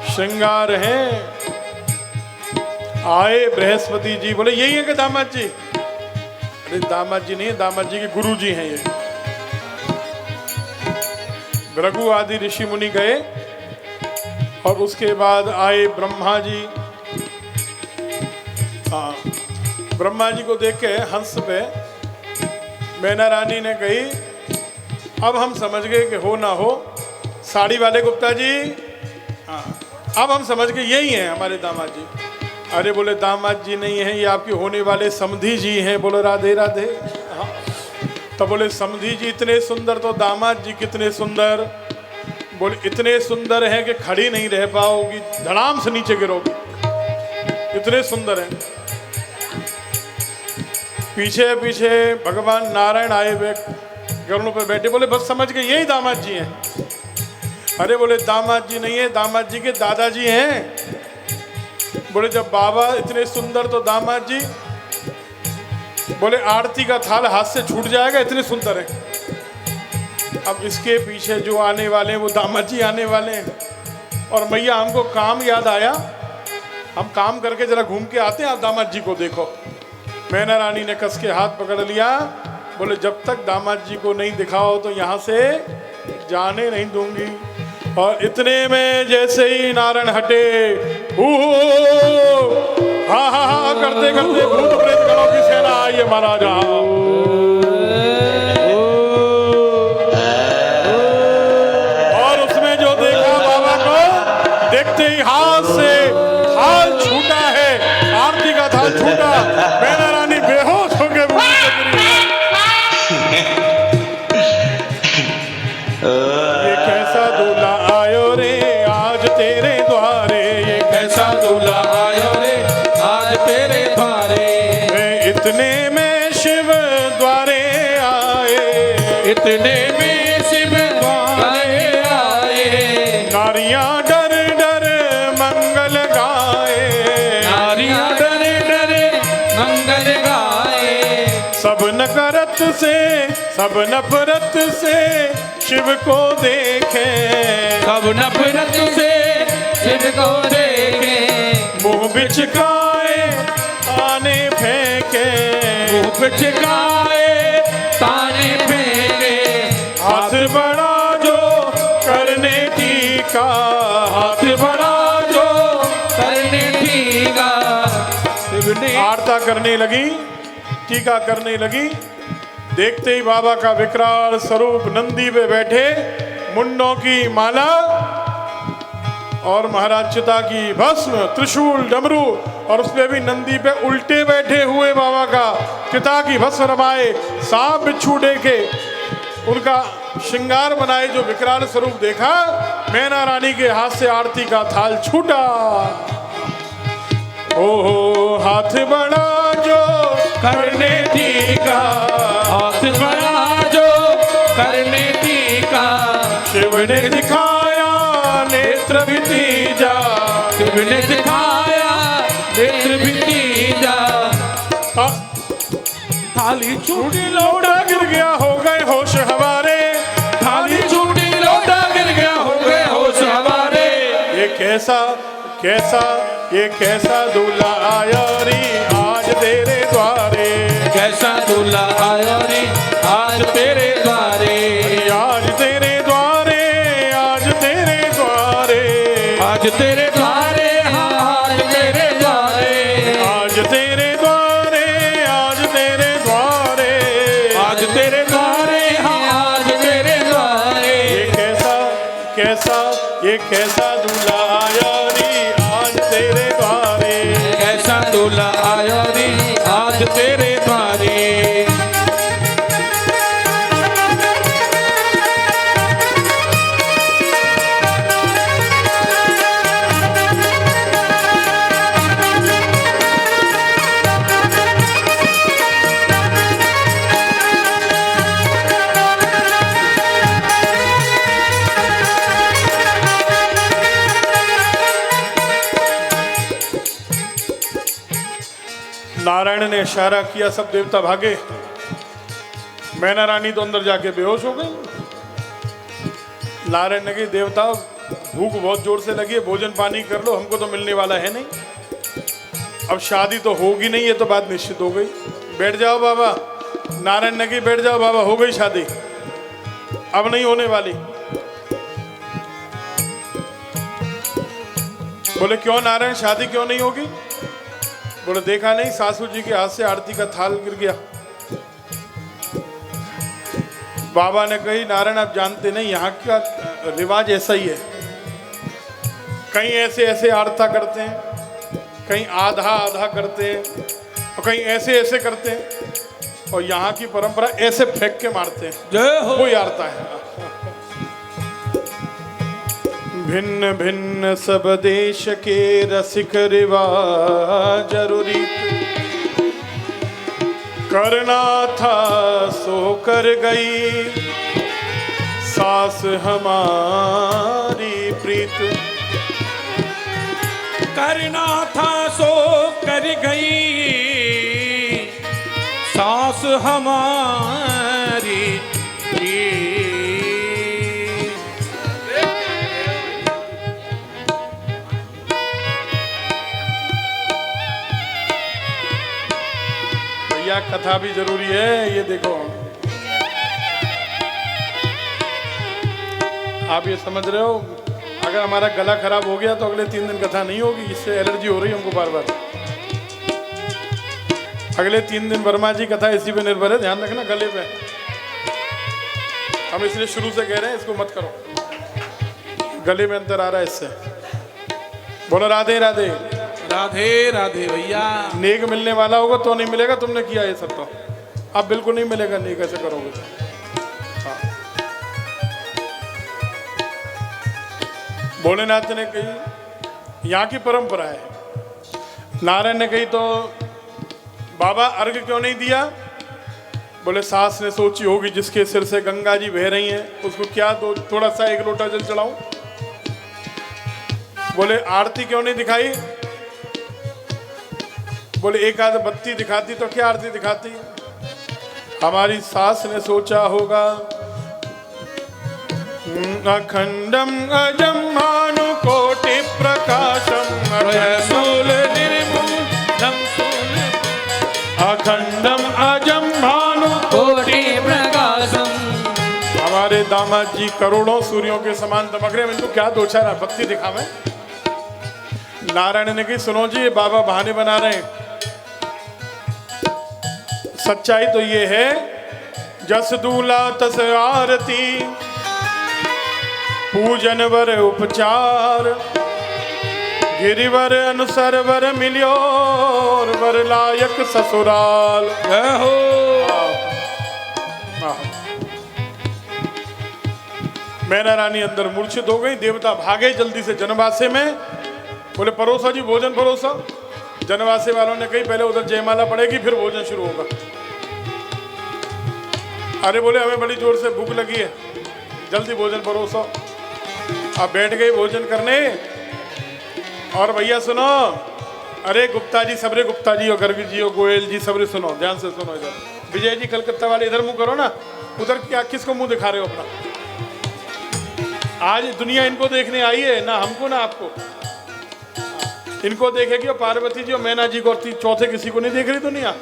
श्रृंगार हैं। आए बृहस्पति जी, बोले यही है कि दामाद जी? अरे दामाद जी नहीं, दामाद जी के गुरु जी हैं ये। भृगु आदि ऋषि मुनि गए और उसके बाद आए ब्रह्मा जी। हाँ, ब्रह्मा जी को देख के हंस पे मैना रानी ने कही अब हम समझ गए कि हो ना हो, साड़ी वाले गुप्ता जी, हाँ अब हम समझ गए यही हैं हमारे दामाद जी। अरे बोले दामाद जी नहीं हैं, ये आपके होने वाले समधी जी हैं। बोलो राधे राधे। हाँ, तो बोले समधी जी इतने सुंदर तो दामाद जी कितने सुंदर। बोले इतने सुंदर हैं कि खड़ी नहीं रह पाओगी, धड़ाम से नीचे गिरोगी, इतने सुंदर हैं। पीछे पीछे भगवान नारायण आए हुए गरुड़ पर बैठे, बोले बस समझ गए यही दामाद जी हैं। अरे बोले दामाद जी नहीं है, दामाद जी के दादाजी हैं। बोले जब बाबा इतने सुंदर तो दामाद जी। बोले आरती का थाल हाथ से छूट जाएगा, इतने सुंदर है। अब इसके पीछे जो आने वाले हैं वो दामाद जी आने वाले हैं। और मैया हमको काम याद आया, हम काम करके जरा घूम के आते हैं, आप दामाद जी को देखो। मैना रानी ने कस के हाथ पकड़ लिया, बोले जब तक दामाद जी को नहीं दिखाओ तो यहाँ से जाने नहीं दूंगी। और इतने में जैसे ही नारायण हटे, हा हा हा करते करते भूत प्रेत गणों की सेना आई है महाराजा। और उसमें जो देखा बाबा को, देखते ही हाथ से थाल छूटा है, आरती का थाल छूटा, मैना रानी बेहोश होकर भूमि पे गिरी। ये कैसा दूल्हा आयो रे आज तेरे द्वारे, ये कैसा दूल्हा आयो रे आज तेरे द्वारे। इतने में शिव द्वारे आए, इतने में शिव द्वारे आए। नारियां डर डर मंगल गाए, नारियां डर डर मंगल गाए। सब नफरत से, सब नफरत से शिव को देखे, सब नफरत से शिव को देखे। मुंह बिचकाए ताने फेंके, मुंह पिचकाए ताने फेंके। हाथ बढ़ा जो करने टीका, हाथ बढ़ा जो करने ठीका। शिव ने आरता करने लगी, टीका करने लगी। देखते ही बाबा का विकराल स्वरूप नंदी पे बैठे, मुंडों की माला और महाराज चिता की भस्म, त्रिशूल, डमरू, और उसपे भी नंदी पे उल्टे बैठे हुए बाबा का चिता की भस्म रमाए, सांप बिच्छू देखे, उनका श्रृंगार बनाए। जो विकराल स्वरूप देखा, मैना रानी के हाथ से आरती का थाल छूटा। ओहो हाथ बढ़ा जो करने टीका, हाथ बढ़ा जो करने टीका। शिव ने दिखाया नेत्र भी तीजा, शिव ने दिखाया नेत्र भी तीजा। थाल खाली छूटी लौटा गिर गया हो गए होश हमारे, खाली छूटी लौटा गिर गया हो गए होश हमारे। ये कैसा कैसा ये कैसा दूल्हा आया रे आज तेरे द्वारे, कैसा दूल्हा आया रे आज तेरे द्वारे, आज तेरे द्वारे, आज तेरे द्वारे, आज तेरे द्वारे, हाँ आज तेरे द्वारे, आज तेरे द्वारे, आज तेरे द्वारे, आज तेरे द्वारे, हाँ आज तेरे द्वारे। ये कैसा कैसा ये कैसा दूल्हा आया रे आज तेरे द्वारे, कैसा दूल्हा आया रे आज तेरे द्वारे। नारायण ने इशारा किया, सब देवता भागे। मैना रानी तो अंदर जाके बेहोश हो गई। नारायण ने कही देवता भूख बहुत जोर से लगी है, भोजन पानी कर लो, हमको तो मिलने वाला है नहीं, अब शादी तो होगी नहीं, ये तो बात निश्चित हो गई। बैठ जाओ बाबा। नारायण ने कही बैठ जाओ बाबा, हो गई शादी, अब नहीं होने वाली। बोले क्यों नारायण, शादी क्यों नहीं होगी? बोले देखा नहीं सासू जी के हाथ से आरती का थाल गिर गया। बाबा ने कही नारायण आप जानते नहीं, यहाँ का रिवाज ऐसा ही है, कहीं ऐसे ऐसे आरता करते हैं, कहीं आधा आधा करते हैं, और कहीं ऐसे ऐसे करते हैं, और यहाँ की परंपरा ऐसे फेंक के मारते हैं, जय हो। कोई आरता है। भिन्न भिन्न सब देश के रसिक रिवाज जरूरी करना था सो कर गई सास हमारी प्रीत, करना था सो कर गई सास हमारी प्रीत। भैया कथा भी जरूरी है, ये देखो आप ये समझ रहे हो, अगर हमारा गला खराब हो गया तो अगले 3 दिन कथा नहीं होगी, इससे एलर्जी हो रही है हमको बार बार। अगले 3 दिन वर्मा जी कथा इसी पे निर्भर है, ध्यान रखना गले पे। हम इसलिए शुरू से कह रहे हैं इसको मत करो, गले में अंतर आ रहा है इससे। बोलो राधे राधे। राधे राधे भैया। नेक मिलने वाला होगा तो नहीं मिलेगा, तुमने किया ये सब तो अब बिल्कुल नहीं मिलेगा, नेक ऐसे करोगे तो। हाँ। भोलेनाथ ने कही यहाँ की परंपरा है। नारायण ने कही तो बाबा अर्घ क्यों नहीं दिया? बोले सास ने सोची होगी जिसके सिर से गंगा जी बह रही हैं उसको क्या दो, थोड़ा सा 1 लोटा जल चढ़ाऊं। बोले आरती क्यों नहीं दिखाई? बोले 1 आध बत्ती दिखाती तो क्या आरती दिखाती। हमारी सास ने सोचा होगा अखंडम अजम भानुकोटि प्रकाशम अखंडम अजम भानुकोटि प्रकाशम। हमारे दामाद जी करोड़ों सूर्यों के समान दमक रहे, इनको क्या 2-4 बत्ती दिखावे। नारायण ने कही सुनो जी, ये बाबा बहाने बना रहे हैं, सच्चाई तो ये है जस दूल्हा तस आरती, पूजन वर उपचार, गिरिवर अनुसर वर मिलियो वर लायक ससुराल। हो मैना रानी अंदर मूर्छित हो गई, देवता भागे जल्दी से जनवासे में। बोले परोसा जी भोजन परोसा। जनवासे वालों ने कही पहले उधर जयमाला पड़ेगी फिर भोजन शुरू होगा। अरे बोले हमें बड़ी जोर से भूख लगी है, जल्दी भोजन परोसो। अब बैठ गए भोजन करने। और भैया सुनो, अरे गुप्ता जी सबरे, गुप्ता जी और गर्ग जी और गोयल जी सबरे सुनो, ध्यान से सुनो इधर। विजय जी कलकत्ता वाले इधर मुंह करो ना, उधर क्या किसको मुंह दिखा रहे हो अपना? आज दुनिया इनको देखने आई है, ना हमको ना आपको। इनको देखेगी और पार्वती जी और मैना जी को, और चौथे किसी को नहीं देख रही दुनिया।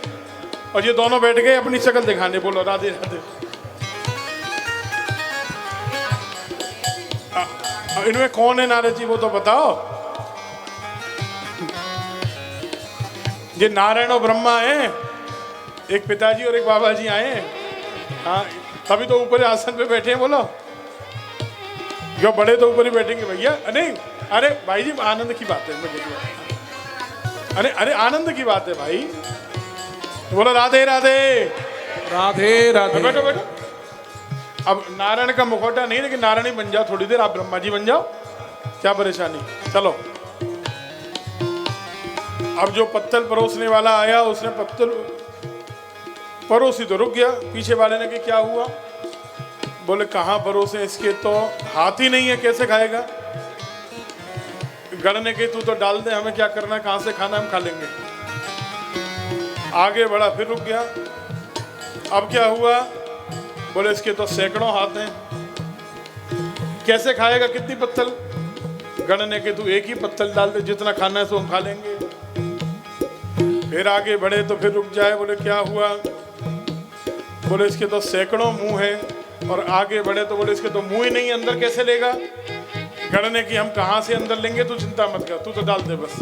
और ये दोनों बैठ गए अपनी शक्ल दिखाने, बोलो राधे राधे। इनमें कौन है नारद जी वो तो बताओ। ये नारायण और ब्रह्मा है, एक पिताजी और एक बाबा जी आए हैं। हाँ, तभी तो ऊपर आसन पे बैठे हैं। बोलो जो बड़े तो ऊपर ही बैठेंगे भैया। नहीं अरे भाई जी आनंद की बात है। अरे आनंद की बात है भाई। बोलो राधे राधे। राधे राधे। बैठो बैठो। अब नारायण का मुखौटा नहीं, लेकिन नारायण ही बन जाओ थोड़ी देर। आप ब्रह्मा जी बन जाओ, क्या परेशानी। चलो अब जो पत्तल परोसने वाला आया उसने पत्तल परोसी तो रुक गया। पीछे वाले ने कि क्या हुआ? बोले कहाँ परोसे, इसके तो हाथ ही नहीं है, कैसे खाएगा? गढ़ने के तू तो डाल दे, हमें क्या करना, कहाँ से खाना, हम खा लेंगे। आगे बढ़ा फिर रुक गया। अब क्या हुआ? बोले इसके तो सैकड़ों हाथ हैं, कैसे खाएगा, कितनी पत्तल? गढ़ने के तू एक ही पत्तल डाल दे, जितना खाना है सो हम खा लेंगे। फिर आगे बढ़े तो फिर रुक जाए। बोले क्या हुआ? बोले इसके तो सैकड़ों मुंह हैं। और आगे बढ़े तो बोले इसके तो मुंह ही नहीं, अंदर कैसे लेगा? गढ़ने की हम कहां से अंदर लेंगे, तू चिंता मत कर, तू तो डाल दे बस।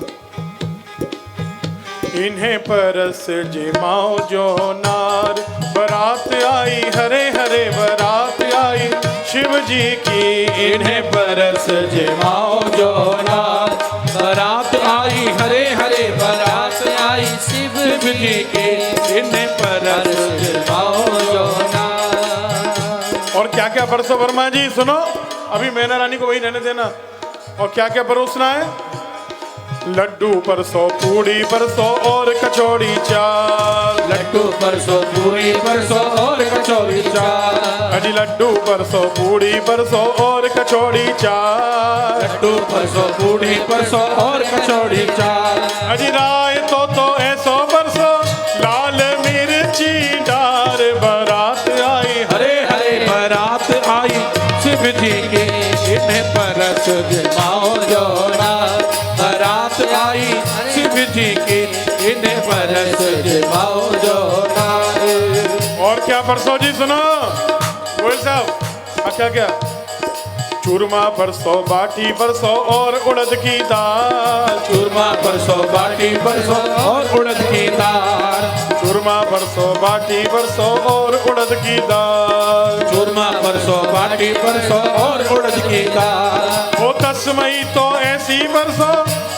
इन्हें परस जिमाओ जो नार, बारात आई हरे हरे बारात आई शिव जी की। इन्हें परस जिमाओ जो नार, बारात आई हरे हरे बारात आई शिव जी की। इन्हें परस जिमाओ जो नार। और क्या क्या परसो वर्मा जी सुनो, अभी मैना रानी को वही रहने देना। और क्या क्या परोसना है? लड्डू परसो, पूड़ी परसो और कचौड़ी चार। लड्डू परसो, पूरी परसो और कचौड़ी चार। अजी लड्डू परसो, पूड़ी परसो और कचौड़ी चार। लड्डू परसो, पूरी परसो और कचौड़ी चार। अजी राय तो ऐसो परसो, लाल मिर्ची डार। बारात आई हरे हरे बारात आई शिव जी की। इन्हें परस जिमाओ जो नार, बारात आई शिव जी की। इन्हें परस जिमाओ जो नार। और क्या परसो जी सुनो गोयल साहब। क्या क्या? चूरमा परसो, बाटी परसो और उड़द की दाल। चूरमा परसो, बाटी परसो और उड़द की दाल। चूरमा परसो, बाटी परसो और उड़द की दाल। चूरमा परसो, बाटी परसो और उड़द की दाल। ओ तस्मई तो ऐसी परसो,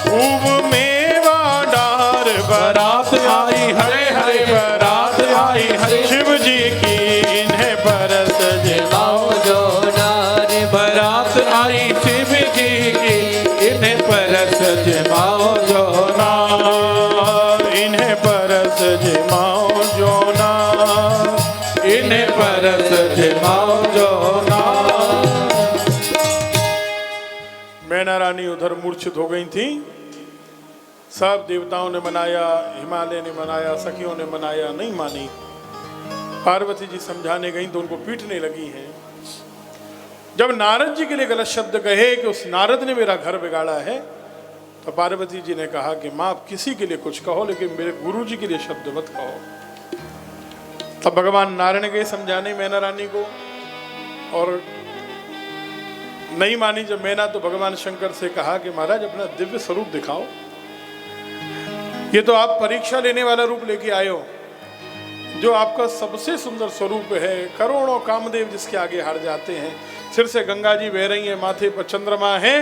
खूब मेवा डार। बारात आई हरे हरे बारात आई हरे शिव जी की। इन्हें परस जिमाओ जो नार, बारात आई शिव जी की। इन्हें परस जिमाओ जो नार। इन्हें परस जिमाओ जो नार। इन्हें परस जिमाओ जो नार। मैना रानी उधर मूर्छित हो गई थी। सब देवताओं ने मनाया, हिमालय ने मनाया, सखियों ने मनाया, नहीं मानी। पार्वती जी समझाने गई तो उनको पीटने लगी हैं। जब नारद जी के लिए गलत शब्द कहे कि उस नारद ने मेरा घर बिगाड़ा है, तो पार्वती जी ने कहा कि माँ आप किसी के लिए कुछ कहो, लेकिन मेरे गुरु जी के लिए शब्द मत कहो। तब भगवान नारायण गए समझाने मैना रानी को, और नहीं मानी जब मैना, तो भगवान शंकर से कहा कि महाराज अपना दिव्य स्वरूप दिखाओ। ये तो आप परीक्षा लेने वाला रूप लेके आए हो, जो आपका सबसे सुंदर स्वरूप है। करोड़ों कामदेव जिसके आगे हार जाते हैं। सिर से गंगा जी बह रही है, माथे पर चंद्रमा है,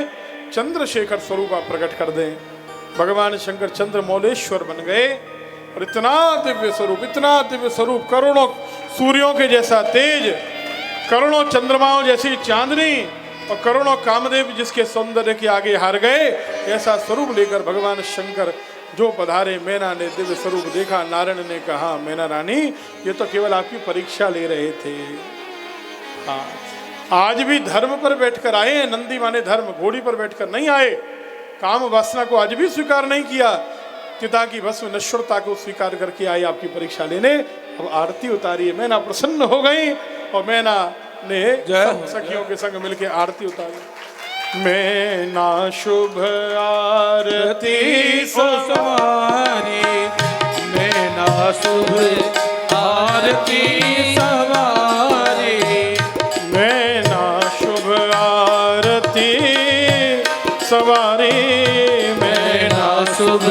चंद्रशेखर स्वरूप आप प्रकट कर दें। भगवान शंकर चंद्रमौलेश्वर बन गए। और इतना दिव्य स्वरूप, इतना दिव्य स्वरूप, करोड़ों सूर्यों के जैसा तेज, करोड़ों चंद्रमाओं जैसी चांदनी, और करोड़ों कामदेव जिसके सौंदर्य के आगे हार गए, ऐसा स्वरूप लेकर भगवान शंकर जो पधारे। मैना ने दिव्य स्वरूप देखा। नारायण ने कहा मैना रानी ये तो केवल आपकी परीक्षा ले रहे थे। हाँ, आज भी धर्म पर बैठकर आए हैं। नंदी माने धर्म, घोड़ी पर बैठकर नहीं आए। काम वासना को आज भी स्वीकार नहीं किया। चिता की भस्म नश्वरता को स्वीकार करके आई आपकी परीक्षा लेने। अब आरती उतारी। मैना प्रसन्न हो गई और मैना ने सब सखियों के संग मिलकर आरती उतारी। मैना शुभ आरती सवारी, मैना शुभ आरती सवारी, मैना शुभ आरती सवारी, मैना शुभ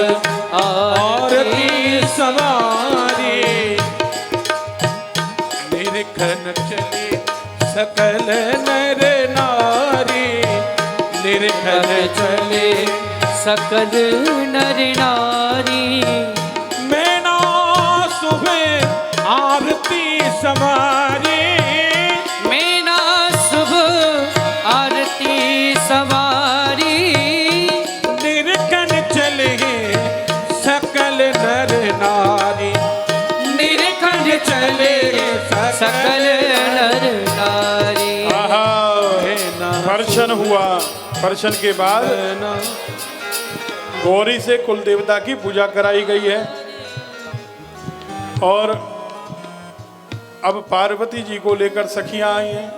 आरती सवारी। निरखन चले सकल नर नारी, निरखन चले सकल नर नारी। मैना शुभ आरती सवारी, मैना शुभ आरती सवारी। निरखन चले सकल नर नारी, निरखन चले सकल नर नारी। आहा, दर्शन हुआ। दर्शन के बाद गौरी से कुल देवता की पूजा कराई गई है और अब पार्वती जी को लेकर सखियां आई हैं।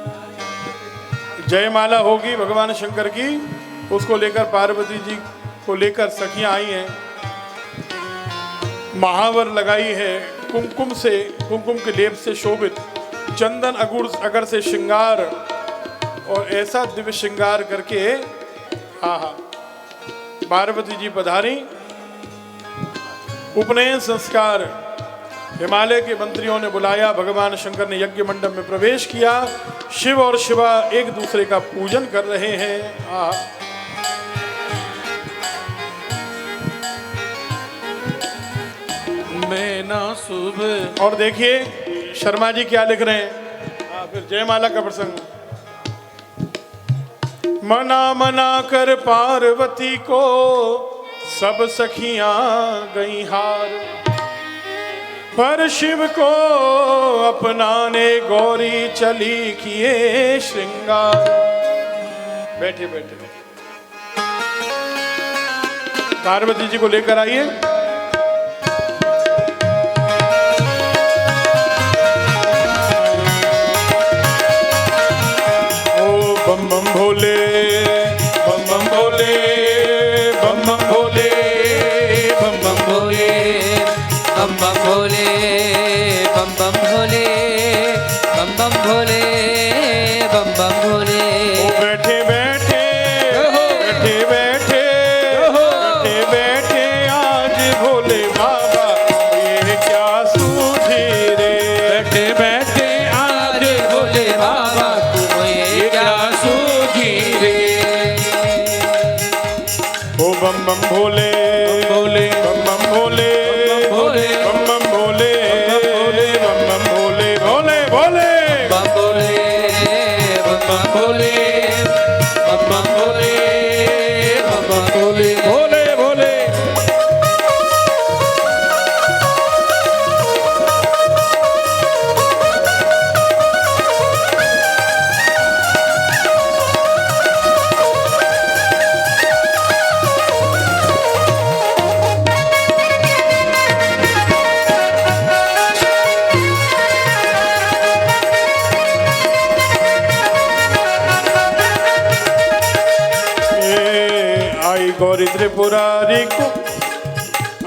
जयमाला होगी भगवान शंकर की, उसको लेकर पार्वती जी को लेकर सखियां आई हैं। महावर लगाई है कुमकुम से, कुमकुम के लेप से शोभित, चंदन अगर से श्रृंगार और ऐसा दिव्य श्रृंगार करके आहा पार्वती जी पधारी। उपनयन संस्कार हिमालय के मंत्रियों ने बुलाया। भगवान शंकर ने यज्ञ मंडप में प्रवेश किया। शिव और शिवा एक दूसरे का पूजन कर रहे हैं। आहा, मैना शुभ। और देखिए शर्मा जी क्या लिख रहे हैं। फिर जयमाला का प्रसंग। मना मना कर पार्वती को सब सखियां गई हार, पर शिव को अपनाने गौरी चली किए श्रृंगार। बैठे बैठे पार्वती जी को लेकर आइए। बम बम भोले, बम बम भोले, बम बम भोले, बम बम भोले, बम बम भोले, बम बम भोले, बम बम भोले, बम बम भोले। बैठे बैठे बैठे बैठे बैठे बैठे आज भोले बाबा ये क्या सूझी रे। बैठे बैठे आज भोले बाबा ये क्या सूझी रे। ओ बम बम भोले, भोले, बम बम भोले, भोले, बम बम भोले, बम बम भोले, भोले भोले। बम भोले, बम बम भोले, बम बम भोले, बम बम भोले, भोले भोले। गौरी त्रिपुरारी को,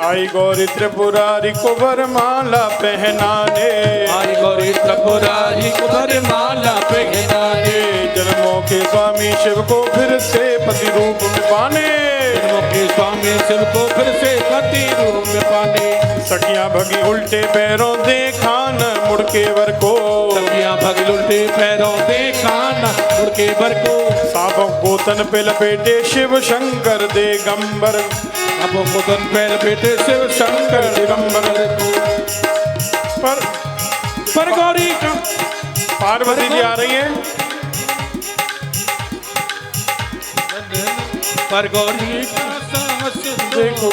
आई गौरी त्रिपुरारी को वरमाला पहनाने, आई गौरी त्रिपुरारी को वरमाला पहनाने। जन्मों के स्वामी शिव को फिर से पति रूप में पाने, जन्मों के स्वामी शिव को फिर से पति रूप में पाने। सखियां भगी उल्टे पैरों देखा न मुड़ के वर को, सखियां भगी उल्टे पैरों देखा न मुड़ के वर को। सांपों को तन पे लपेटे शिव शंकर दिगंबर, सांपों को तन पे लपेटे शिव शंकर दिगंबर। पर गौरी का पार्वती जी आ रही हैं। पर गौरी का साहस देखो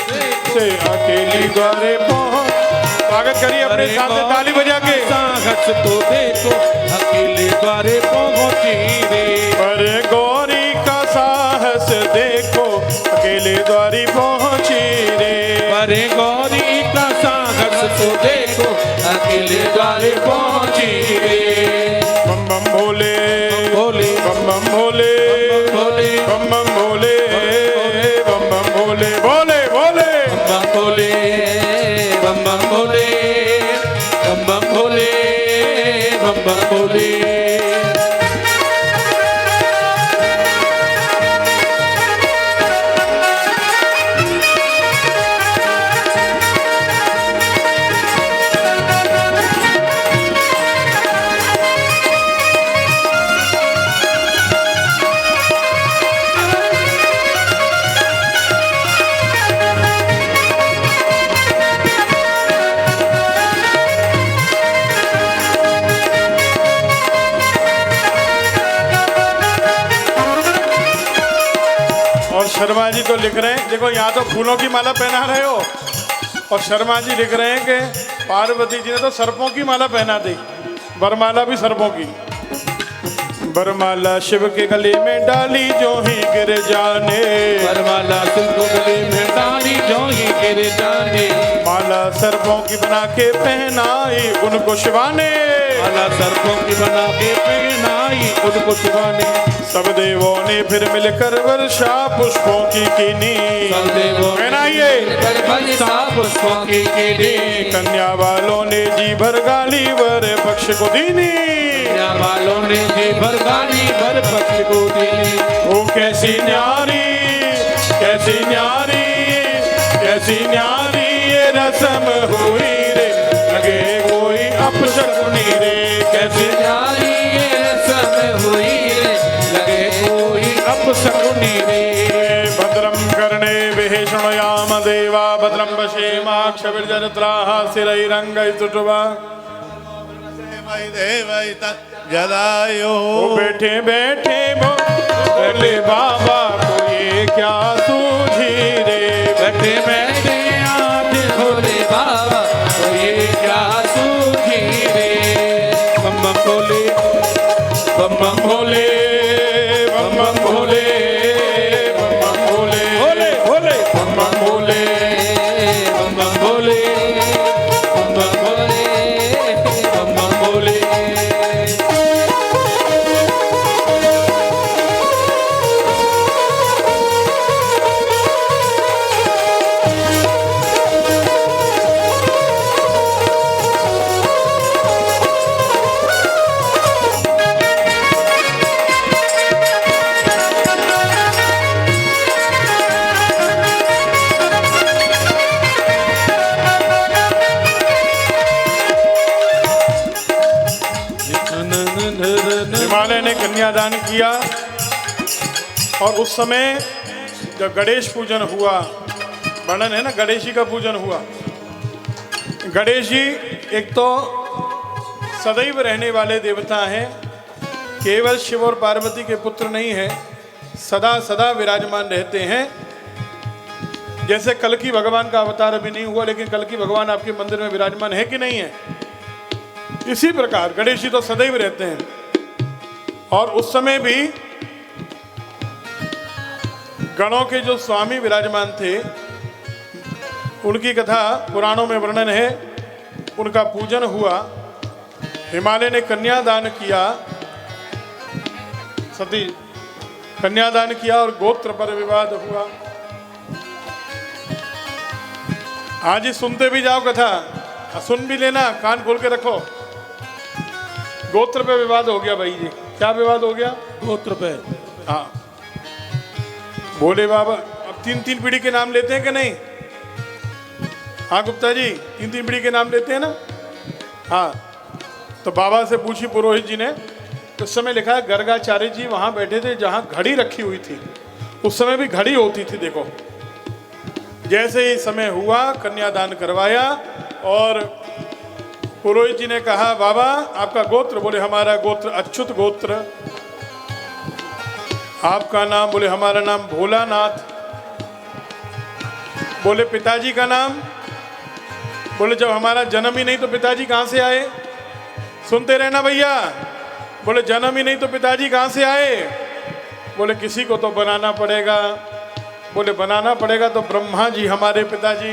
से अकेली द्वारे पहुंच। स्वागत करिए अपने साथ से ताली बजा के। साहस तो देखो अकेले द्वारे पहुंची रे। पर गौरी का साहस देखो अकेले द्वारी पहुंची रे। पर हमारे गौरी का साहस तो देखो अकेले द्वारे पहुंची रे। बम बम भोले भोले बम बम भोले भोले बम बम भोले बम बम भोले भोले भोले बम भोले बम बम भोले बम बम भोले बम बम भोले। शर्मा जी तो लिख रहे हैं, देखो यहाँ तो फूलों की माला पहना रहे हो और शर्मा जी लिख रहे हैं कि पार्वती जी ने तो सर्पों की माला पहना दी, बरमाला भी सर्पों की। बरमाला शिव के गले में डाली जो ही गिर जाने, बरमाला शिव के गले में डाली जो ही गिर जाने, माला सर्पों की बना के पहनाई उनको शिवा ने, माला सर्पों की बना के पहनाई उनको शिवा ने। सब देवों ने फिर मिलकर वर्षा पुष्पों की कीनी, सब देवों पहनाइए वर्षा पुष्पों की कीनी, कन्या वालों ने जी भर गाली वर पक्ष को दीनी, कन्या वालों ने जी भर गाली वर पक्ष को दीनी। ओ कैसी न्यारी कैसी न्यारी कैसी न्यारी ये रस्म हुई रे, लगे कोई अपशकुनी रे, कैसी न्यारी ये रस्म हुई रे, लगे कोई अपशकुनी रे। भद्रम कर्णे विभीषणयाम देवा भद्रम पश्येमाक्षभिर्जत्राः स्थिरैरङ्गैस्तुष्टुवा। जदायो ओ बैठे बैठे बोले बाबा को ये क्या सूझी रे, बैठे बैठे आज भोले बाबा को ये क्या सूझी रे। बम बम भोले बम बम भोले बम बम भोले बम बम भोले भोले भोले बम बम भोले बम बम भोले बम बम भोले बम बम भोले। हिमालय ने कन्यादान किया और उस समय जब गणेश पूजन हुआ, वर्णन है ना गणेश जी का पूजन हुआ। गणेश जी एक तो सदैव रहने वाले देवता हैं, केवल शिव और पार्वती के पुत्र नहीं है, सदा सदा विराजमान रहते हैं। जैसे कल की भगवान का अवतार अभी नहीं हुआ, लेकिन कल की भगवान आपके मंदिर में विराजमान है कि नहीं है, इसी प्रकार गणेश जी तो सदैव रहते हैं। और उस समय भी गणों के जो स्वामी विराजमान थे, उनकी कथा पुराणों में वर्णन है, उनका पूजन हुआ। हिमालय ने कन्यादान किया, सती कन्यादान किया और गोत्र पर विवाद हुआ। आज ही सुनते भी जाओ कथा, सुन भी लेना, कान खोल के रखो। गोत्र पे विवाद हो गया भाई जी। क्या विवाद हो गया? गोत्र पे। हाँ, भोले बाबा अब 3-3 पीढ़ी के नाम लेते हैं कि नहीं? हाँ गुप्ता जी, 3-3 पीढ़ी के नाम लेते हैं ना? हाँ, तो बाबा से पूछी पुरोहित जी ने, उस समय लिखा है गर्गाचार्य जी वहां बैठे थे जहां घड़ी रखी हुई थी। उस समय भी घड़ी होती थी। देखो, जैसे ही समय हुआ कन्यादान करवाया और पुरोहित जी ने कहा बाबा आपका गोत्र? बोले हमारा गोत्र अच्युत गोत्र। आपका नाम? बोले हमारा नाम भोलानाथ। बोले पिताजी का नाम? बोले जब हमारा जन्म ही नहीं तो पिताजी कहाँ से आए? सुनते रहना भैया। बोले जन्म ही नहीं तो पिताजी कहाँ से आए? बोले किसी को तो बनाना पड़ेगा। बोले बनाना पड़ेगा तो ब्रह्मा जी हमारे पिताजी।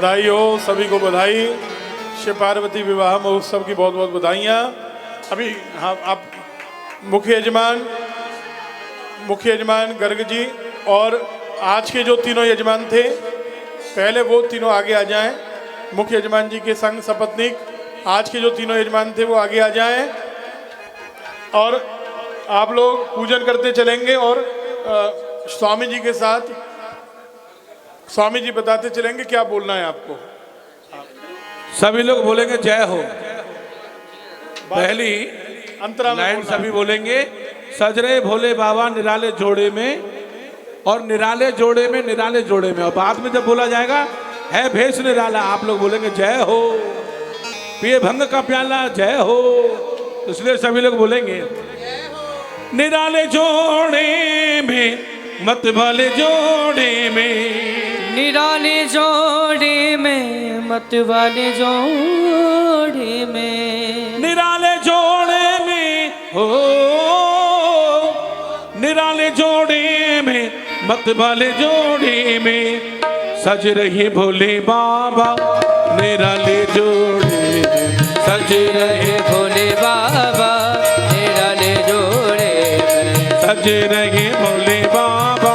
बधाई हो सभी को, बधाई। शिव पार्वती विवाह महोत्सव की बहुत बहुत बधाइयाँ। अभी हाँ, आप मुख्य यजमान गर्ग जी और आज के जो तीनों यजमान थे, पहले वो तीनों आगे आ जाएं। मुख्य यजमान जी के संग सपत्नीक आज के जो तीनों यजमान थे वो आगे आ जाएं और आप लोग पूजन करते चलेंगे और स्वामी जी के साथ स्वामी जी बताते चलेंगे क्या बोलना है आपको। सभी लोग बोलेंगे जय हो। पहली अंतरा में लाइन बोलना है। सभी बोलेंगे, सज रहे भोले बाबा निराले जोड़े में, और निराले जोड़े में, निराले जोड़े में। और बाद में जब बोला जाएगा है भेष निराला, आप लोग बोलेंगे जय हो। पिए भंग का प्याला जय हो। तो इसलिए सभी लोग बोलेंगे निराले जोड़े में, मत वाले जोड़े में, निराले जोड़े में, मत वाले जोड़े में, निराले जोड़े में हो, निराले जोड़े में, मत वाले जोड़े में, सज रही भोले बाबा निराले जोड़े में, सज रहे भोले बाबा निराले जोड़े में, सज रहे भोले बाबा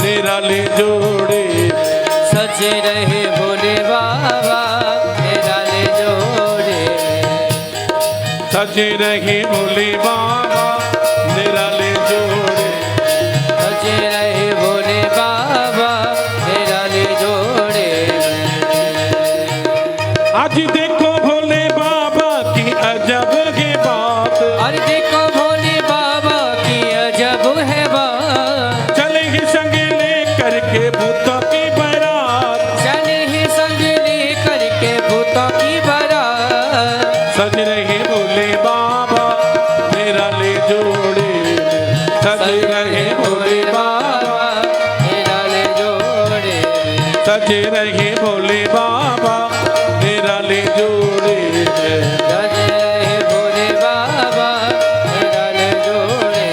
निराले जोड़े में, सज रहे भोले बाबा निराले जोड़े में, सज रहे भोले बाबा निराले जोड़े, सज रहे भोले बाबा निराले जोड़े में। आज देखो भोले बाबा की अजब की बात, और देखो भोले बाबा की अजब है बात, चलेंगे संग लेकर के भूतों की बारात, चले ही संग लेकर के भूतों की बारात, सज रहे भोले बाबा निराले जोड़े में, सज रहे भोले बाबा, निराले जोड़े में, सज रहे भोले बाबा निराले जोड़े में। सज रहे भोले बाबा निराले जोड़े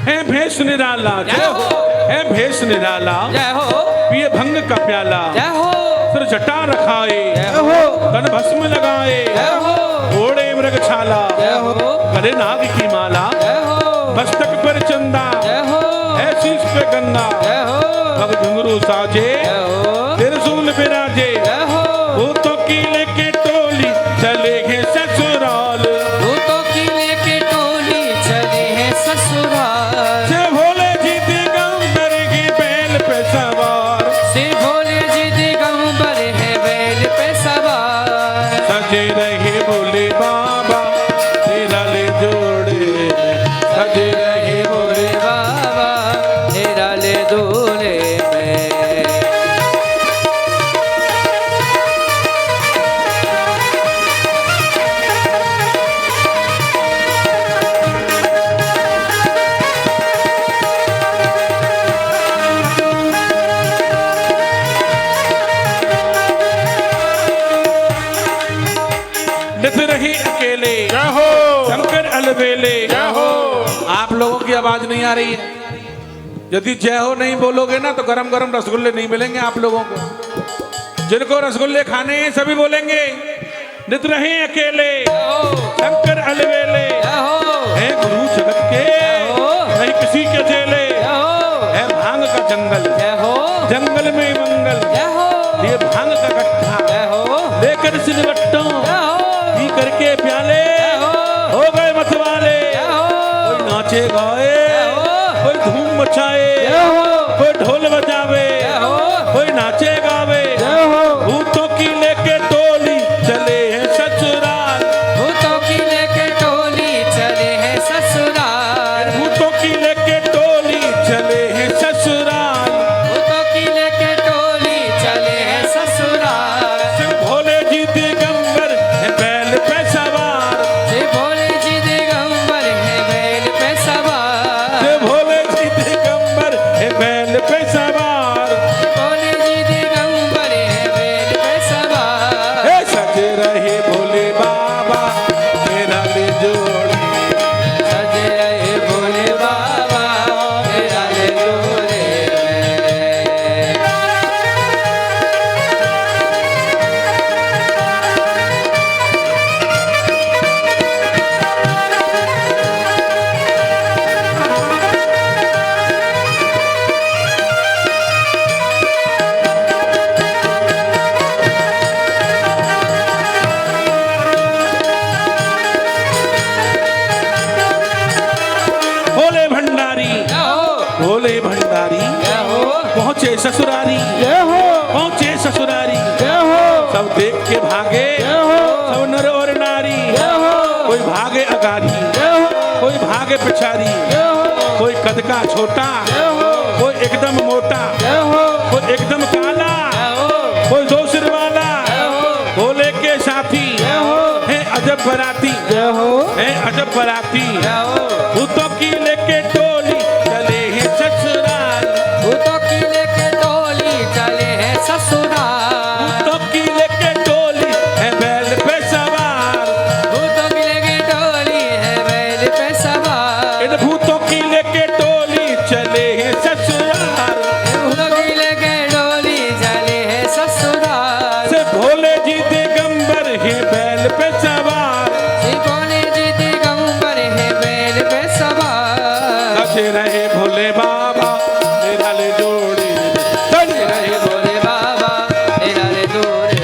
है भेष निराला जय हो, है भेष निराला जय हो, पिए भंग का प्याला, जय हो, सिर जटा रखाए, जय हो, तन भस्म लगाए, जय हो, घोड़े मृग छाला, जय हो, गले नाग की माला, जय हो, मस्तक पर चंदा, जय हो, है शीश पे गंगा, जय हो, पग घुंघरू साजे, जय हो, त्रिशूल बिराजे, जय हो, भूतों की लेके टोली चले गए ससुराल, भूतों की लेके टोली चले हैं ससुराल, से भोले जी दिगंबर की बैल पे सवार, से भोले जी दिगंबर है बैल पे सवार, सजे रहे भोले बाबा निराले जोड़े में, सजे रहे भोले भोले बाबा निराले दूल्हे में। नित रही अकेले जय हो, शंकर अलबेले। जय हो। आप लोगों की आवाज नहीं आ रही है। यदि जय हो नहीं बोलोगे ना तो गरम गरम रसगुल्ले नहीं मिलेंगे आप लोगों को। जिनको रसगुल्ले खाने हैं सभी बोलेंगे नित रहे अकेले शंकर अलबेले, है गुरु जगत के नहीं किसी के चेले, है भांग का जंगल, जंगल में मंगल, ये भांग का गट्ठा लेकर सिलवट्टों पी करके प्याले हो गए मतवाले। कोई नाचे गाए, कोई धूम मचाए, कोई ढोल बजावे, कोई नाचे गावे, भूतों की लेके टोली चले हैं ससुराल, भूतों की लेके टोली चले हैं ससुराल, भूतों की लेके टोली चले हैं ससुराल, भूतों की लेके टोली चले हैं ससुराल, शिव भोले जी दिगंबर है बैल पे सवार, से भोले जी दिगंबर है बैल पे सवार, शिव भोले सोए भंडारी, जय हो, पहुँचे ससुरारी, जय हो, पहुँचे ससुरारी, जय हो, सब देख के भागे, जय हो, सब नर और नारी, जय हो, कोई भागे अगाड़ी, जय हो, कोई भागे पिछाड़ी, जय हो, कोई कद का छोटा, जय हो, कोई एकदम मोटा, जय हो, कोई एकदम काला, जय हो, कोई दो सिर वाला, जय हो, भोले के साथी जय हो, है अजब बराती, जय हो, है अजब बराती, जय हो, भूतों की लेके टोली चले हैं ससुराल, भूतों की लेके टोली चले हैं ससुराल, भूतों की लेके टोली है बैल पे सवार, भूतों की लेके टोली है बैल पे सवार, इन भूतों की लेके टोली चले हैं ससुराल, भूतों की लेके टोली चले हैं ससुराल, से भोले जी दिगंबर है बैल पे सवार, श्री भोले जी दिगंबर है बैल पे सवार, सजे रहे भोले बाबा मेरा ले जोड़े, सजे रहे भोले बाबा तेरा रे जोड़े,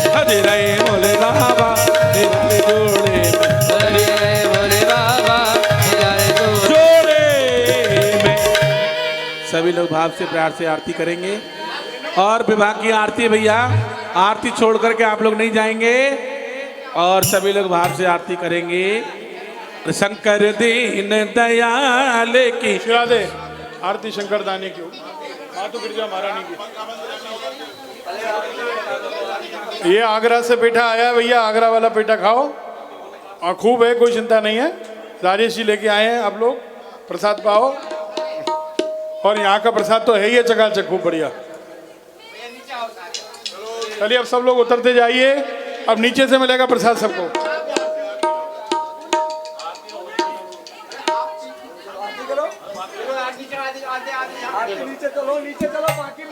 सजे रहे भोले बाबा मेरा ले जोड़े, भोले बाबा तेरा रे जोड़े। जोड़े में सभी लोग भाव से प्यार से आरती करेंगे। और विवाह की आरती है भैया, आरती छोड़ करके आप लोग नहीं जाएंगे और सभी लोग भाव से आरती करेंगे। शंकर दीन दयाल की खिला दे आरती शंकर दानी की, मातु गिरजा महारानी की। ये आगरा से पेठा आया है भैया, आगरा वाला पेठा खाओ और खूब है, कोई चिंता नहीं है। राजेश जी लेके आए हैं, आप लोग प्रसाद पाओ। और यहाँ का प्रसाद तो है ही है चकाचक, खूब बढ़िया। चलिए अब सब लोग उतरते जाइए, अब नीचे से मिलेगा प्रसाद सबको। नीचे चलो, नीचे चलो, बाकी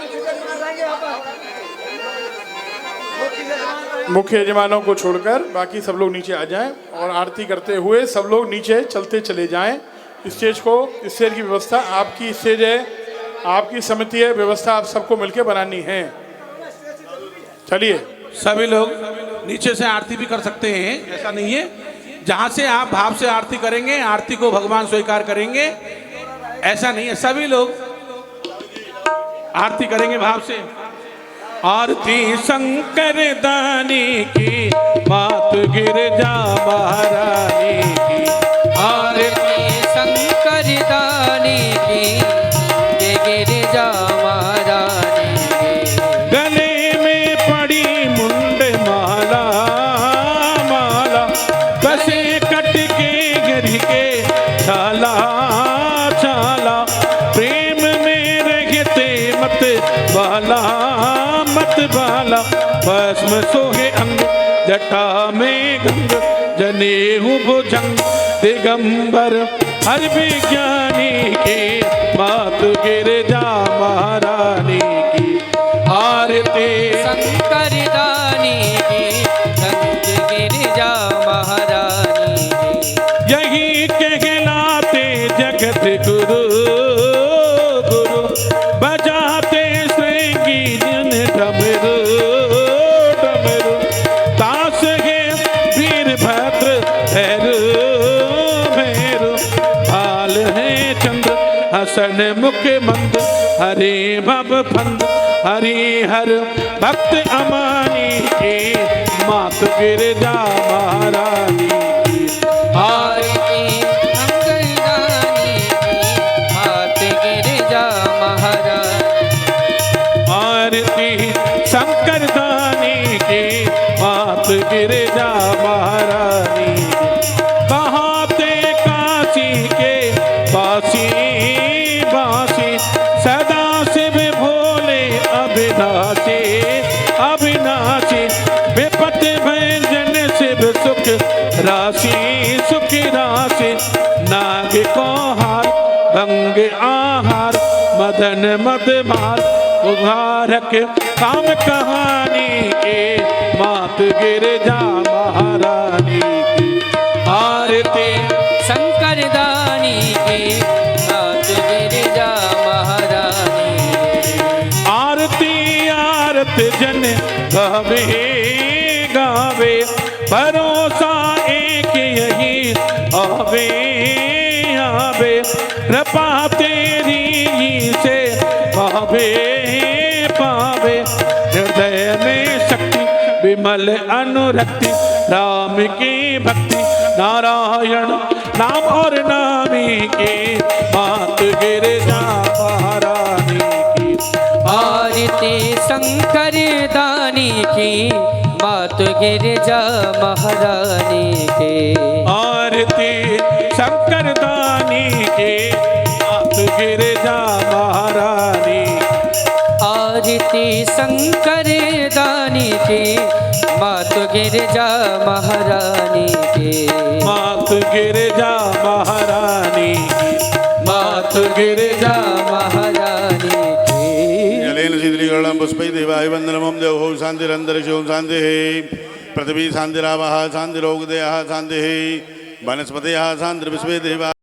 मुख्य यजमानों को छोड़कर बाकी सब लोग नीचे आ जाएं और आरती करते हुए सब लोग नीचे चलते चले जाएं। स्टेज की व्यवस्था आपकी स्टेज है, आपकी समिति है, व्यवस्था आप सबको मिलकर बनानी है। चलिए सभी लोग नीचे से आरती भी कर सकते हैं, ऐसा नहीं है। जहाँ से आप भाव से आरती करेंगे, आरती को भगवान स्वीकार करेंगे, ऐसा नहीं है। सभी लोग आरती करेंगे भाव से। आरती शंकर दानी की, मात गिरजा महारानी की, आरती शंकर दानी की, जय गिरिजा महारानी की, गले में पड़ी मुंड माला, माला बसे कट के गिर के छाला, छाला प्रेम में रहते मत बाला, मत बाला भस्म सोहे अंग, जटा में गंग, जनेऊ भुजंग, दिगंबर हर विज्ञानी की, मात गिरजा महारानी की। आरती शंकर दानी की, संत गिरिजा महारानी की, यही कहलाते जगत गुरु, गुरु बजाते श्रृंगी जन डमरू, डमरू दास है वीरभद्र भैरू, भैरू भाल है चंद्र हसन मुख मंद, हरे भव फंद हरि हर भक्त अमानी की, मात गिरजा महारानी की। आरती शंकर दानी की, मात गिरिजा महारानी, आरती शंकर दानी की, मात गिरजा महारानी की। बहाते काशी के बासी, बासी सदा शिव भोले अविनाशी, अविनाशी विपत भंजन शिव सुख राशि, सुख राशि नाग को हार भंग आहार, मदन मदमार उभारक काम कहानी के, मात गिरजा महारानी की। आरती शंकर दानी की, मात गिरिजा महारानी की, आरती आरत जन गावे, गावे भरोसा एक यही आवे, आवे कृपा तेरी पावे ही पावे हृदय में शक्ति विमल अनुरक्ति राम की भक्ति नारायण नाम और नामी की मात गिरिजा महारानी की आरती शंकर दानी की मात गिरिजा महारानी के आरती शंकर दानी की मात गिरिजा महारानी आरती शंकर दानी की मात गिरिजा महारानी के मात गिरिजा महारानी मात गिरिजा महारानी के जलेन शीतलीकरणं पुष्पै देवाय वन्दनमं देवो शान्तिरन्तरिक्षो शान्तिः पृथिवी शान्तिरावः शान्तिरोगदयः शान्तिः वनस्पतयः शान्तिर्विश्वे देवा